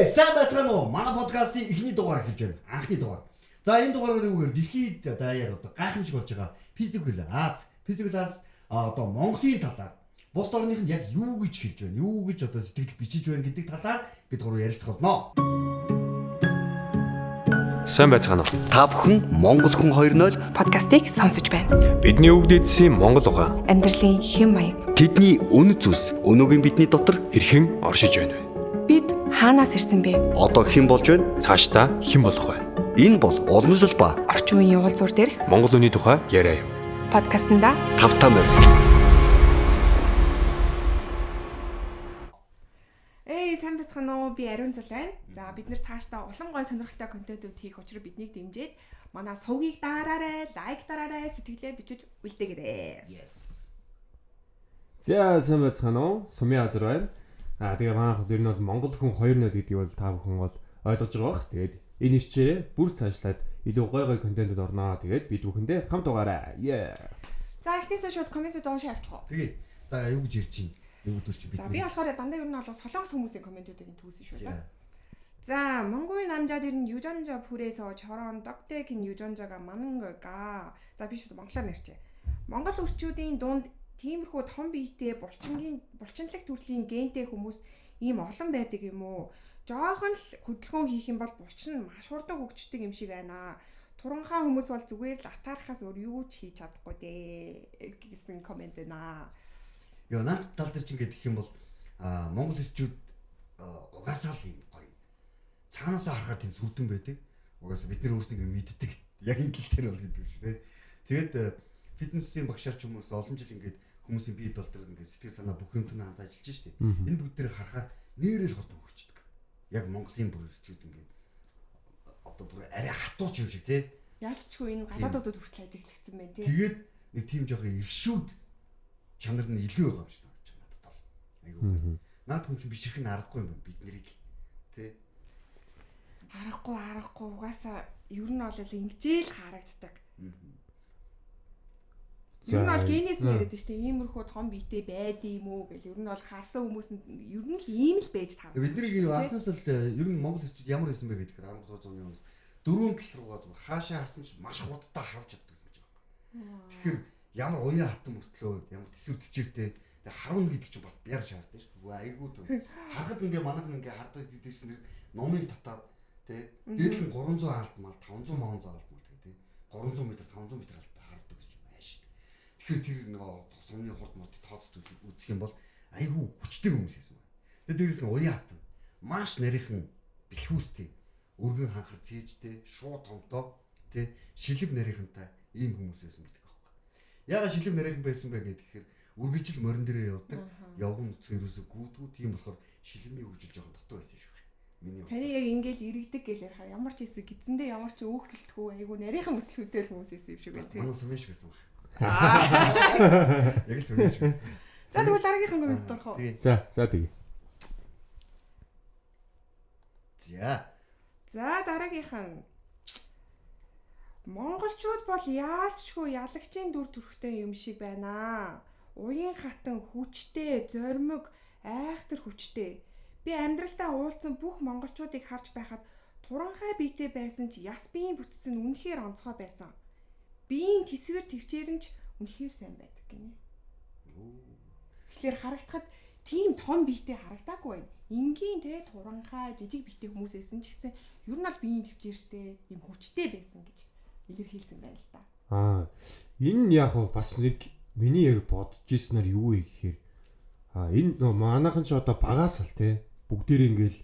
Сайн байцгаана уу? Манай подкастын эхний дугаар эхэлж байна. Анхны дугаар. За энэ дугаараар юугаар дэлхийд даяар одоо гайхамшиг болж байгаа physical as одоо Монголын талаар бус орных нь яг юу гэж хэлж байна? Юу гэж одоо сэтгэл бичиж байна гэдэг талаар бид гурав ярилцах болно. Сайн байцгаана уу? Та бүхэн Монгол хүн 2.0 подкастыг сонсож байна. Бидний өвд эдсийн Монгол угаан. Амьдралын хэм маяг. Тэдний үнэт зүйлс өнөөгийн бидний дотор Хэрхэн оршиж байна вэ? Бид хаанаас ирсэн бэ? одоо хэн болж байна? Цаашдаа хэн болох вэ? Энэ бол уламжлал ба Орчин үеийн уулзвар дээрх Монгол үний тухай яриа юм. подкастнда тавтаа морил. Сайн бацгаана уу? Би Ариун Зул байна. За бид нэр цаашдаа улам гой сонирхолтой контентууд хийх учраас биднийг дэмжиж манай сувгийг дараарай, лайк дараарай, сэтгэлээ бичиж үлдээгээрэй. Yes. За сайн байцгаана уу? Сумын Азар байна. Тэгээ манайх бол ер нь бол Монгол хүн 2.0 гэдгийг бол та бүхэн бол ойлгож байгаа бах. Тэгээд энэ хичээлээ бүр цаашлаад илүү гой контентууд орноо. Тэгээд бид бүхэндээ хамт угаарай. За эхнээсээ шууд комментүүд уушаа авчих уу? Тэгээ. За юу гэж ирж чинь? Юу өдөрч бид. За би болохоор дандаа ер нь бол солонгос хүмүүсийн комментүүдийг түүсэн шүү дээ. За Монголын намжаад ирэн 유전자 풀에서 저런 떡대긴 유전자가 많은 걸까? За би шууд монголоор нэрчээ. Монгол өрчүүдийн дунд тиймэрхүү том биетэй булчинлаг төрлийн гентэй хүмүүс ийм олон байдаг юм уу? Жоохон л хөдөлгөөн хийх юм бол булчин маш хурдан хөгждөг юм шиг байна. Туранхай хүмүүс бол зүгээр л атаархаас өөр юу ч хийж чадахгүй дээ гэсэн комент байна. Яа наад тал дээр ч ингэдэг юм бол Монгол ирчүүд угаасаа л юм гоё. Цаанаасаа харахад тийм сүрдэн байдаг. Угаасаа бид нар өөрсдөө мэддэг. Яг энэ тал дээр бол гэдэг шүү дээ. Тэгээд фитнесийн багшаар ч хүмүүс олон жил ингээд хүмүүсийн бие болдор ингээд сэтгэл санаа бүх юмтай хамт ажиллаж штеп. Энэ бүгд дээр харахад нэрэл хурдан хөгждөг. Яг Монголын бүр ирчүүд ингээд одоо бүр арай хатууч юм шиг тий. Ялчгүй энэ гадаадуудад хүртэл ажиглагдсан байна тий. Тэгээд нэг тийм жоохон иршүүд чанар нь илүү байгаа юм шиг санагдаж байна надад бол. Айгуу. Наад хүн чинь бишрэх нь аргагүй юм байна бид нарыг. Тэ. Аргагүй угаасаа ер нь бол ингэжээл харагддаг. Ер нь бол генез нэрэд штэ иймэрхүү том биетэй байд юм уу гэл ер нь бол харсан хүмүүс нь ер нь л ийм л байж тав. Бид нарыг анхнаас л ер нь Монгол ирчүүд ямар байсан бэ гэхээр 1300 оны өмнөөс дөрвөн тал руугаа зүгээр хаашаа харсан ч маш хурдтай харж чаддаг гэсэн ч байна. Тэгэхээр ямар уян хатан мөртлөө ямар төсөв төвчээртэй харуун гэдэг чинь бас бяр шаарддаг шүү дээ. Айгуу төв. Харахад ингээ манайх ингээ хардаг гэдээс нэр номыг татаад тий дээдлэн 300 алдмал 500 алдмал тий 300 м 500 м хардаг гэсэн юм ааш. Тэгэхээр тэр нөгөө сумны хурд мод тооцож үзэх юм бол айгуу хүчтэй хүмүүс байсан байна. Тэгээд дээрээс нь уян хатан маш нарийнхан бэлхүүстэй өргөн ханхар цээжтэй шууд томтоо тий шилэг нарийнхантай ийм хүмүүс байсан гэдэг. Яагаад шилэг нарийнхан байсан бэ гэхээр үргэлжил морин дээрээ явдаг. Явган нүцгэн ерөөсө гүйдгүү тийм болохоор шилэмний хөгжил жоохон дотоо байсан шүү дээ. Миний таны яг ингээл иргэдэг гэл ярихаар ямар ч хэсэг гидсэндээ ямар ч өөхтөлтгүй айгу нарийнхан өсөлтүүдтэй л хүмүүс байсан юм шиг байна тийм. Манай сумын шиг байсан байна. Яг л сумын шиг байсан. За тэгвэл дараагийнхын коммент дөрөх уу? За тэгье. За дараагийнх нь монголчууд бол яалчгүй ялагчийн дүр төрхтэй юм шиг байна. Уян хатан хүчтэй, зоримог, айхтар хүчтэй. Би амьдралдаа уулзсан бүх монголчуудыг харж байхад туранхай биетэй байсан ч яс биеийн бүтцэн үнэхээр онцгой байсан. Биеийн тэсвэр төвчээр нь ч үнэхээр сайн байдаг гинэ. Тэгэхээр харагдахад тийм том биетэй харагдаагүй байна. Энгийн те туранхай жижиг биетэй хүмүүс байсан ч гэсэн ер нь бол биеийн төвчээртэй юм хүчтэй байсан гэж илэрхийлсэн байна л да. Энэ яг бас нэг миний яг бодож ирснээр юу вэ гэхээр энэ нөө манайхан ч одоо багаас л те бүгдээр ингээл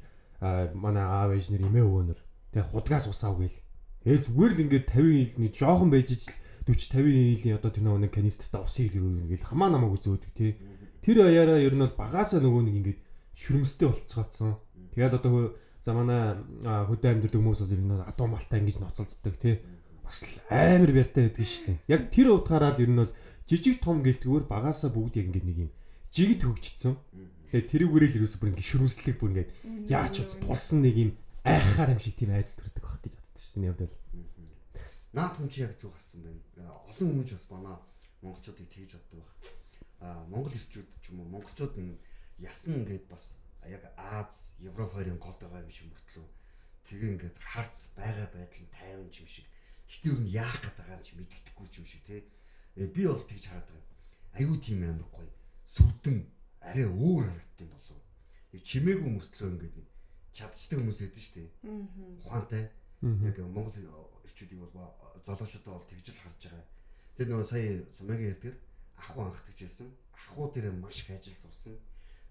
манай аав ээж нар эмээ өвөнөр те худгаас усаав гээл. Зүгээр л ингээд 50 ил нэг жоохон байж ижил 40 50 илийн одоо тэр нэг канисттай усыг ингээл хамаа намайг үзөөдөг те. Тэр аяараа ер нь бол багаасаа нөгөө нэг ингээд шүрмстэй болцгоодсон. Тэгэл одоо за манай хөдөө амьдардаг хүмүүс бол ер нь адуу малтай ингэж ноцолддог те. Бас амар бяртай байдаг шүү дээ. Яг тэр утгаараа л ер нь бол жижиг том гэлтгүүр багаасаа бүгд яг ингээд нэг юм жигд хөгжчихсөн. Тэгээ тэрүүгээрээ л ерөөсө бүр ингээд шүрмслэг бүр ингээд яач уц тулсан нэг юм айхаар юм шиг тийм айц төрдөг байх гэж боддог шүү дээ. Явдал. Наад хүн чи яг зүг харсан байна. Олон хүмүүс бас манай монголчуудыг тэгж боддог байх. Монгол ирчүүд ч юм уу монголчууд ясна ингээд бас яг Аз, Европ хоёрын голд байгаа юм шиг мөртлөө тэгээ ингээд харц байгаа байдал нь тайван юм шиг. Гэхдээ юу яах гээд байгаа юм чи мэддэхгүй юм шиг тий. Би бол тэгж хараад байгаа. Аюу тийм амар гоё. Сүрдэн арай өөр харагдсан болов. Яг чимээгүй мөртлөө ингээд нэг чадчихдаг хүмүүс байдаг шүү дээ. Ухаантай. Яг Монгол ирчүүдийг бол залуучуудаа бол тэгж л харж байгаа. Тэгээд нөгөө сая Сумагийн ярьдгээр ахуу анхдагч байсан. Ахуу дээр маш их ажил суусан.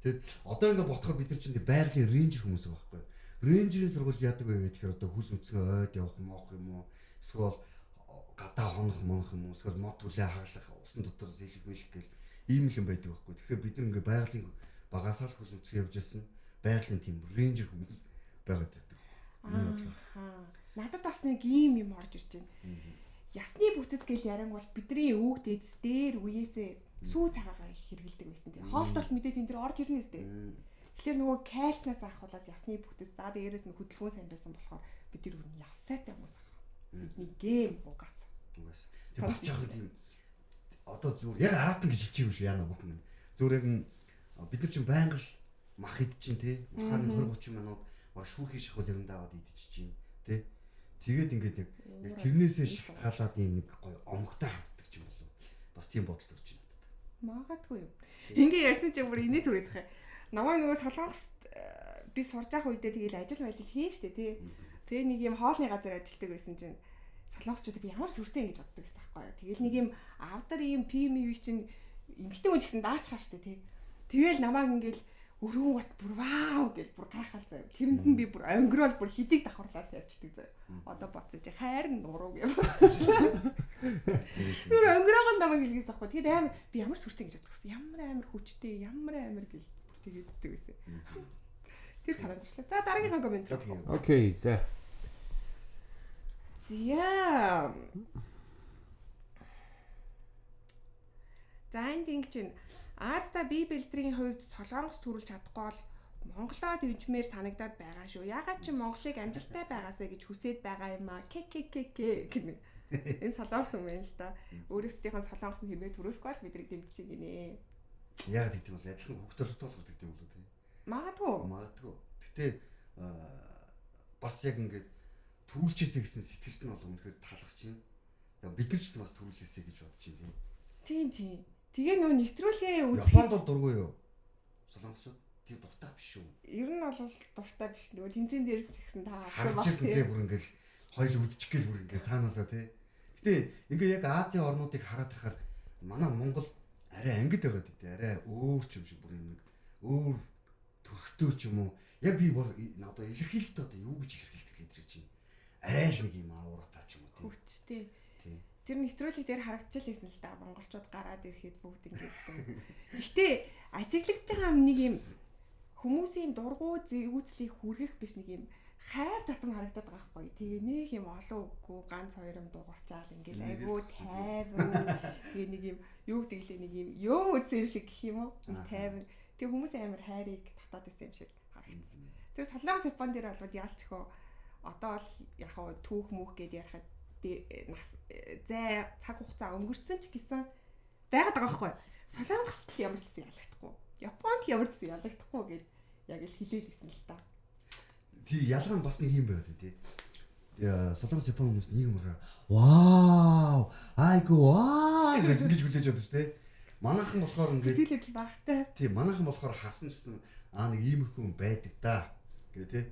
Тэгэд одоо ингээд ботхоор бид нар чинь байгалийн рейнжер хүмүүс байгаа байхгүй. Рейнжерийн сургууль яадаг вэ гэхээр одоо хөл нүцгэн ойд явах моох юм уу? Эсвэл гадаа хонох монох юм уу? Эсвэл мод түлээ хаглах, усан дотор зэлэх мэлэх гэл ийм л юм байдаг байхгүй. Тэгэхээр бид нар ингээд байгалийн багасаал хөл нүцгэн явж байсан байгалийн тийм рейнжер хүмүүс байгаад байдаг. Надад бас нэг ийм юм орж ирж байна. Ясны бүтэц гэл яран бол бидний өвөг дэц дээр үеэсээ сүү цагаагаа их хэрэгэлдэг байсан тийм. Хоолтол мэдээж энэ дэр орж ирнэ үстэй. Тэгэхээр нөгөө кальцнаас ахуулаад ясны бүтэц за дээрээс нь хөдөлгөөн сайн байсан болохоор бид нар ясаатай хүмүүс аа. Бидний гэм угаас. Тэг бас жоохон тийм одоо зүгээр яг аратан гэж хэлчих юм шүү яана бүхэн. Зүгээр яг бид нар чинь байнга л мах идчихин тий. Маханы 20-30 минут маш шүүхийн шахуу заримдаа аваад идчихэж чинь тий. Тэгээд ингээд яг тэрнээсээ шалтгаалаад ийм нэг гоё омогтой харагддаг юм болов. Бас тийм бодол төрж байна. Магадгүй юм. Ингээ ярьсан чинь бүр инээ түрээдэх юм. Намаа нөгөө Солонгост би сурж явах үедээ тэгэл ажил хийн штэ тий. Тэгээ нэг юм хоолны газар ажилладаг байсан чинь солонгосчууд би ямар сүртэй ингэж боддог гэсэн байхгүй юу. Тэгэл нэг юм авдар ийм PM-ийг чинь эмхтэй хүн ч гэсэн даачхаа штэ тий. Тэгэл намааг ингээл өргөн гот бүр вау гэж бүр гайхал заяа. Тэрэнд нь би бүр өнгөрөөл бүр хидийг давхарлаад тавьчихдаг заяа. Одоо боцож хайрн нуруу гэж бодчихлаа. Тэр өнгөрөөгөл намайг хэлгээс авахгүй. Тэгээд амар би ямар сүртэй гэж бодсон. Ямар амар хүчтэй, ямар амар гэж бүр тэгээддэг байсан. Тэр санагдчихлаа. За дараагийн коммент. Окей, за. За энд ингэж Аазда бие бэлтрийн хувьд Солонгос төрүүлж чадахгүй бол Монголоо дэмжмээр санагдаад байгаа шүү. Ягаад ч Монголыг амжилттай байгаасаа гэж хүсээд байгаа юм аа. Гэнэ. Энэ Солонгос юм байна л да. Өөрөөсдийнх нь Солонгос нь хэмээ төрүүлэхгүй бол бидрийг дэмжиж гинэ. Яг гэдэг бол адилхан хөвгтөл тоглох гэдэг юм болоо тий. Магадгүй. Гэтэ бас яг ингээд төрүүлчихээсэ гэсэн сэтгэлд нь бол үнэхээр таалах чинь. Бид нар ч бас төрүүлээсэ гэж бодож байна тий. Тийм. Тэгээ нөө нэвтрүүлгээ үзэх. Японд бол дургүй юу? Солонгосчууд тийм дуртай биш үү? Ер нь бол дуртай биш. Нөгөө тэмцээн дээрс ч гэсэн та харчихсан тий бүр ингээд хоёул үдчих гээл бүр ингээд цаанаасаа тий. Гэтэ ингээд яг Азийн орнуудыг хараад байхаар манай Монгол арай ангид байгаад тий. Арай өөр ч юм шиг бүр юм нэг өөр төрхтөө ч юм уу. Яг би бол одоо илэрхийлэхдээ одоо юу гэж илэрхийлдэг лээ тэр чинь. Арай л нэг юм аураатай ч юм уу тий. Хүчтэй. Тэр нэвтрүүлэг дээр харагдчихлээсэн л да. Монголчууд гараад ирэхэд бүгд ингэж. Гэхдээ ажиглагдж байгаа нэг юм хүмүүсийн дургуй зүйцлийг хүргэх биш нэг юм хайр татам харагдаад байгаа байхгүй. Тэгээ нэг юм олон үггүй ганц хоёр юм дуурчаал ингээл айгуу тайван. Тэгээ нэг юм юу гэдэглээ нэг юм юм үзсэн шиг гэх юм уу? Тайван. Тэгээ хүмүүсийн амар хайрыг татаад исэн юм шиг харагдсан. Тэр Солонгос Япон дээр бол яалчхөө одоо бол яг хаа түүх мүх гэдээ ярихад зай цаг хугацаа өнгөрцөн ч гэсэн байгаад байгаа байхгүй. Солонгост л ямар ч гэсэн ялагдахгүй. Японд л ямар ч гэсэн ялагдахгүй гэд яг л хэлээлсэн л та. Тий ялгаа нь бас нэг юм байгаад тий. Солонгос Япон хүмүүс нэг юм вау гэж хүлээж авдаг шүү дээ. Манайхан болохоор ингээд сэтгэлээд л багтай. Тий манайхан болохоор харсан гэсэн нэг иймэрхүү юм байдаг да. Гэ тий.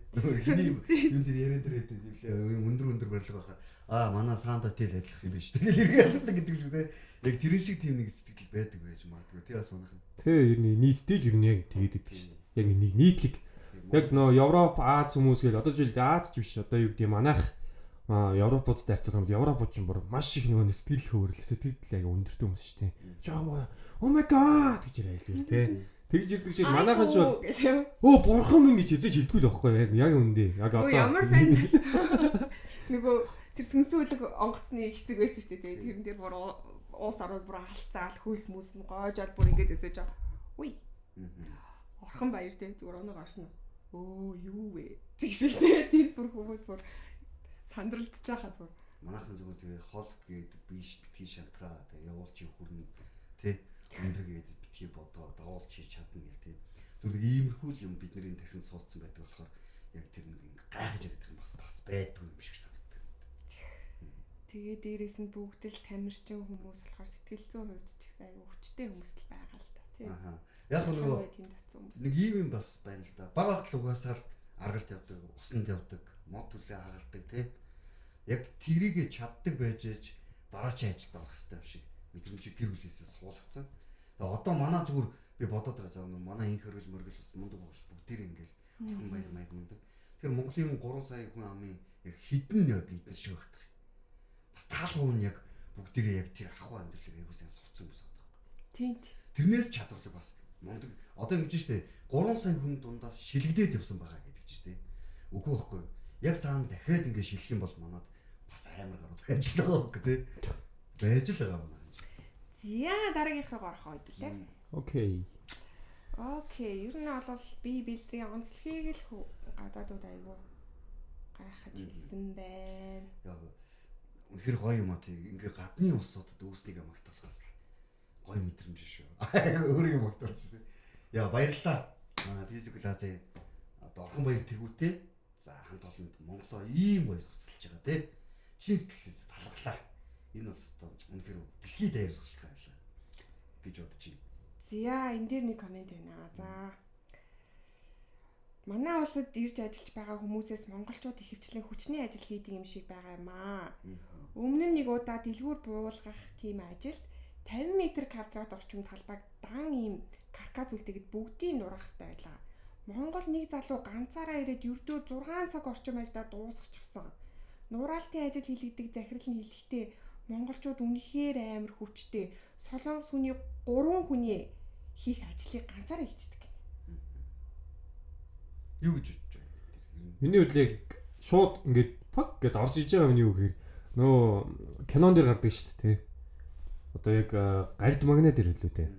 Хиний юм дээр яриад ирээд өндөр барилга байхаа манай саанда тэл ажиллах юм биш. Тэгэл ирэх асуудаг гэдэг шүү дээ. Яг тэр шиг тийм нэг сэтгэл байдаг байж магадгүй. Тий бас манайхан. Тэ ер нь нийтдээ л ер нь яг тэгээд шүү дээ. Яг нэг нийтлэг. Яг нөө Европ, Аз хүмүүс гээд одоо жишээл Аз ч биш. Одоо юу гэдэг манайх Европод дайрцсан юм. Европод ч бүр маш их нөгөө сэтгэл хөөрөл сэтгэл яг өндөртэй хүмүүс шүү дээ. Жоо oh my god гэж яриа зүгээр тий. Тэгж ирдэг шиг манайхан ч бол бурхан минь гэж хэзээ хэлдэггүй л байхгүй яг үндэ. Яг одоо ямар сайн нөгөө тэр сүнсүүлэг онгоцны хэсэг байсан шүү дээ. Тэрэн дээр бүр уус ороод бүр алцаал хөлс мүс нь гоожоод бүр ингэж өсөж үе. Орхон баяр дээ зүгээр оноо гарсан. Өө юу вэ? Жигшээ тэр бүр хүмүүс бүр сандралдж байхад бүр манайхан зүгээр тэгээ хол гээд биш битгий шантраа тэгээ явуулчих хүрнэ тий өндөр гээд битгий бодоо давуулчих чадна гэл тий Зүгээр иймэрхүү л юм бидний тархин суудсан байдаг болохоор яг тэр нэг ингээ гайхаж ярих юм бас байдгүй юм шиг санагдав. Тэгээ дээрээс нь бүгд л тамирчин хүмүүс болохоор сэтгэл зүйн хувьд ч ихсэн аюу өвчтэй хүмүүс л байгаа л да тийм. Аха. Яг нөгөө тийм татсан хүмүүс. нэг юм бас байна л да. Бага ахл угаасаа л аргалт явдаг, усанд явдаг, мод төлөө хагалдаг тий. Яг тэрийгэ чаддаг байж ээж дараачийн ажилд орох хэрэгтэй юм шиг мэдрэмж гэр бүлээсээ суулгацсан. Тэгээ одоо манай зүгээр би бодоод байгаа зав манай инх хөрөл мөргөл бас мундаг багш бүгдээр ингээл охин баяр маяг мундаг. Тэгэхээр Монголын 3 сая хүн амын яг хідэн яг эдгээр шиг багтах. Бас таалгуу нь яг бүгдээрээ яг тэр ахуй амьдралыг аягүй сайн сурцсан хүмүүс байдаг. Тийм. Тэрнээс чадварлаг бас мундаг. Одоо ингэж штэ 3 сая хүн дундаас шилэгдээд явсан байгаа гэдэг чинь штэ. Үгүй байхгүй. Яг цаана дахиад ингэ шилэх юм бол манад бас амар гарууд байж л байгаа гэх тээ. Байж л байгаа манай. За дараагийнх руу орох үед лээ. Окей. Окей, ер нь бол би бэлтрийн онцлогийг л гадаадууд айгу гайхаж хэлсэн байна. Яг үнэхэр гоё юм аа тий. Ингээ гадны улсуудад үүснийг магтаалахаас л гоё мэдрэмж шүү. Өөрийгөө магтаалсан шүү. Яа баярлалаа. Манай физикл Азийн одоо орхон баяр тэргүүтэй. За хамт олонд Монголоо ийм гоё сурталчилж байгаа тий. Шин сэтгэлээс талархлаа. Энэ бол одоо үнэхэр дэлхийд даяар сурталчилгаа байлаа гэж бодож байна. За энэ дээр нэг комент байна. За манай улсад ирж ажиллаж байгаа хүмүүсээс монголчууд их хвчлэн хүчний ажил хийдэг юм шиг байгаа юм аа. Өмнө нь нэг удаа дэлгүүр буулгах тийм ажилд 50 м квадрат орчим талбайг дан ийм каркас үлдээгээд бүгдийг нурах хэрэгтэй байлаа. Монгол нэг залуу ганцаараа ирээд ердөө 6 цаг орчим ажиллаад дуусгачихсан. Нураалтын ажил хийлэгдэг захирал нь хэлэхдээ монголчууд үнэхээр амар хүчтэй. Солонгос хүний 3 хүний хийх ажлыг ганцаараа хийчихдэг. Юу гэж бодож байна? Миний хөдлийг шууд ингээд пак гэд орж иж байгаа миний үг хэр нөө кинон дээр гардаг шүү дээ. Одоо яг гард магнит дээр хэлээ дээ.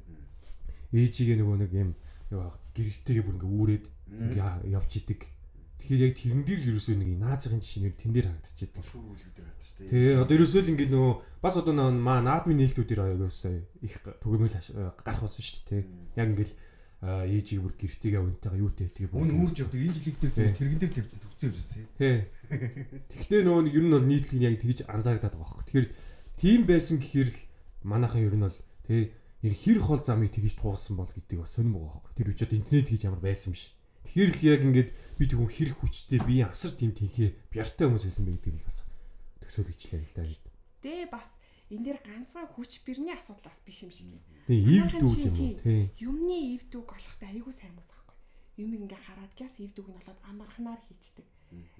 Ээжигээ нөгөө нэг юм гэрэлтэйгээ бүр ингээ үүрээд ингээ явж идэг. Тэгэхээр яг тэрэн дээр л ерөөсөө нэг наазын жишээнээр тэн дээр харагдчихэдэг. Шүүх үлгэр дээр хат шүү дээ. Тэгээ одоо ерөөсөө л ингээ нөгөө бас одоо наадмын нээлтүүдээр аягаасаа их түгээмэл гарах болсон шүү дээ. Яг ингээл ээжийг бүр гэртээгээ үнтэйгээ юутэй тэгээ Үн үүрж явдаг энэ жилиг дээр зөв тэрэгэн дээр тавьсан төвцөө явж тий. Тий. Тэгтээ нөгөө нэг ер нь бол нийтлэг яг тэгж анзаардаг байгаа хөөх. Тэгэхээр тийм байсан гэхээр л манайхан ер нь бол тий энэ хэр хол замыг тэгж туулсан бол гэдэг бас сонирм байгаа хөөх. Тэр үчиад интернет гэж ямар байсан биш. Тэгэхээр л яг ингээд би тэгүн хэр хүчтэй би асар тийм тийхээ бяртай хүмүүс байсан байх гэдэг нь бас төсөөлөгчлээ л да. Тэ бас энэ дээр ганцхан хүч бэрний асуудлаас биш юм шиг. Тий ивдүүг юм уу тий. Юмны ивдүүг олохтой айгүй сайн хүмүүс байхгүй. Юм ингээ хараад гяс ивдүүг нь болоод амархнаар хийчдэг.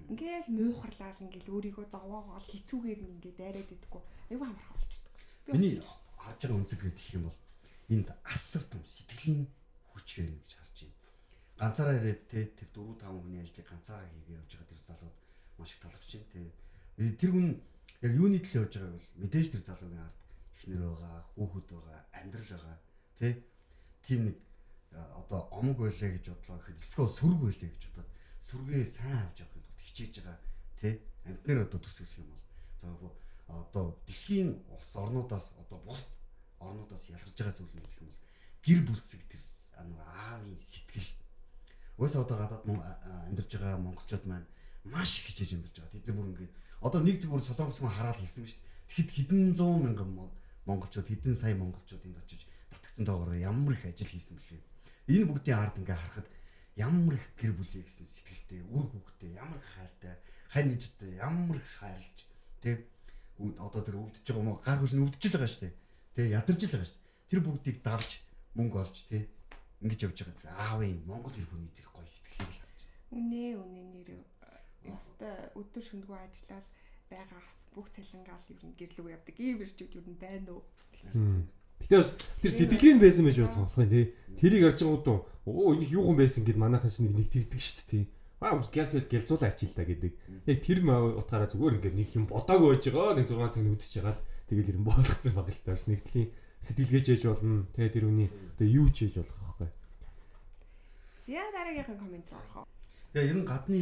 Ингээл муухарлал ингээл өөрийгөө зовоогоол хэцүүгээр нь ингээ дайраад идэггүй. Айгүй амархан болчихдог. Миний харж байгаа үнцэг гэх юм бол энд асар том сэтгэлийн хүч гэнэ гэж харж байна. Ганцаараа ирээд тэр 4 5 хүний ажлыг ганцаараа хийгээ явж байгаа тэр залууд маш их талархаж байна. Тэр хүн яг юуны төлөө явж байгааг бол мэдээж тэр залуугийн ард эхнэр байгаа, хүүхэд байгаа, амьдрал байгаа. Тийм нэг одоо омог байлаа гэж бодлоо гэхэд эсвэл сүрэг байлаа гэж бодоод сүргээ сайн авч явахын тулд хичээж байгаа. Амтнэр одоо төсөөлөх юм бол за одоо дэлхийн улс орнуудаас одоо бус орнуудаас ялгарч байгаа зүйл нь гэх юм бол гэр бүлсэг тэр аавын сэтгэл. Уусаа одоо гадаад амьдарч байгаа монголчууд маань маш их хичээж амьдарч байгаа. Тэд нар бүр ингээд одоо нэг зөв бүр солонгос хүн хараад хэлсэн ба шүү дээ. Тэгэхэд хэдэн зуун мянган монголчууд хэдэн сая монголчууд энд очиж татгцсан тоогоор ямар их ажил хийсэн бэлээ. Энэ бүгдийн ард ингээ харахад ямар их гэр бүлээ гэсэн сэтгэлтэй, үр хүүхдээ ямар их хайртай, хань нэгжтэй ямар их хайрлж одоо тэр өвдөж байгаа юм гар хөл нь өвдөж л байгаа шүү дээ. Ядарч л байгаа шүү дээ. Тэр бүгдийг давж мөнгө олж ингэж явж байгаа. Аавын Монгол эр хүний тэр гоё сэтгэлийг л харж байна. Үнэ нэр ястай өдөр шөнөгүй ажиллаад байгаас бүх цалингаал ер нь гэрлүү явдаг. Ийм ирчүүд ер нь байна уу? Гэтэ бас тэр сэтгэлийн байсан байж болох юм тий. Тэрийг харж байгаа уу энэ юухан байсан гэд манайхан ч нэг тэгдэг шүү дээ тий. Гяс гэлзуулаач л да гэдэг. Яг тэр утгаараа зүгээр ингээд нэг юм бодоагүй байж байгаа. Нэг 6 цаг нүдэж ягаад тэгэл ирэн болгоцсон баг л таас нэгдлийн сэтгэлгээч ээж болно. Тэгээ тэр үний одоо юу ч ээж болох байхгүй. За дараагийнхан комент орох. Тэгээ ер нь гадны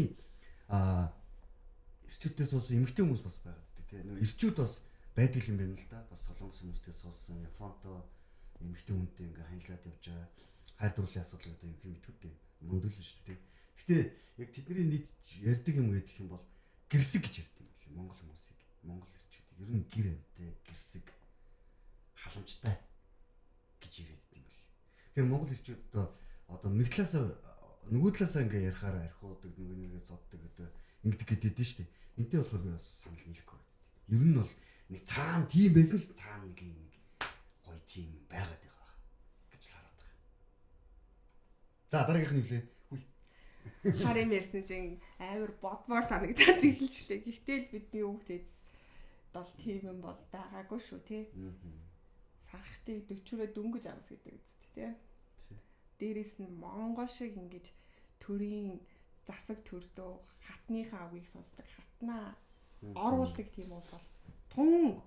эрчүүдээс суусан эмэгтэй хүмүүс бас байгаад байдаг тийм. Нөгөө эрчүүд бас байдаг юм байна л да. Бас солонгос хүмүүстэй суусан Японтой эмэгтэй хүнтэй ингээ ханилаад явж байгаа. хайр дурлалын асуудал одоо юм мэдгүй дээ. Мөндөрлөн шүү дээ. Гэхдээ яг тэдний нийт ярьдаг юм гэдэг юм бол гэрсэг гэж ярьдаг юм лээ. Монгол хүмүүсийг, монгол ирчүүдийг ер нь гэр амтай, гэрсэг, халамжтай гэж яриад юм лээ. Тэгэхээр монгол ирчүүд одоо нэг талаасаа нөгөө талаасаа ингээ ярихаараа архиудаг, нөгөө нэгээ зоддаг одоо ингэдэг гэдэг дээ шүү дээ. Энтэй болохоор би бас санал нийлэхгүй байна. Ер нь бол нэг цаана тийм байсан ч цаана нэг юм гоё тийм байгаад байгаа гэж л хараад байгаа. За дараагийнх нь юу лээ? Харин ярьсан чинь амар бодмоор санагдаад эхэлжлээ. Гэхдээ л бидний өвгдөөс бол тийм юм бол байгаагүй шүү тий. Сархтыг 40-өрөө дөнгөж авах гэдэг үстэй тий. Дээрээс нь монгол шиг ингэж төрийн засаг төрдөө хатныхаа авийг сонсдог хатнаа оруулдаг тийм уус бол тун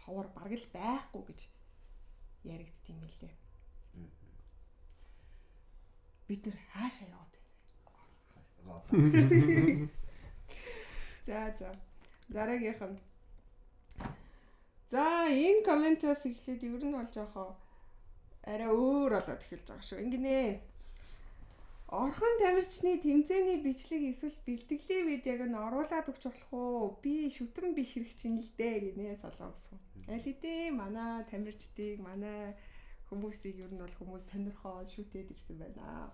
ховор бараг л байхгүй гэж яригдт юм лээ. Бид нар хаашаа яваад байна? За. Дараагийнх нь. За, энэ комментоос эхлээд ер нь бол жоохоо арай өөр болоод эхэлж байгаа шүү. Ингэнэ. Орхон тамирчны тэмцээний бичлэг эсвэл бэлтгэлийн видеог нь оруулаад өгч болох уу? Би шүтэн биш хэрэгчин л дээ гинэ солонгосгүй. Аль хэдийн манай тамирчдыг, манай хүмүүсийг ер нь бол хүмүүс сонирхоод шүтээд ирсэн байна.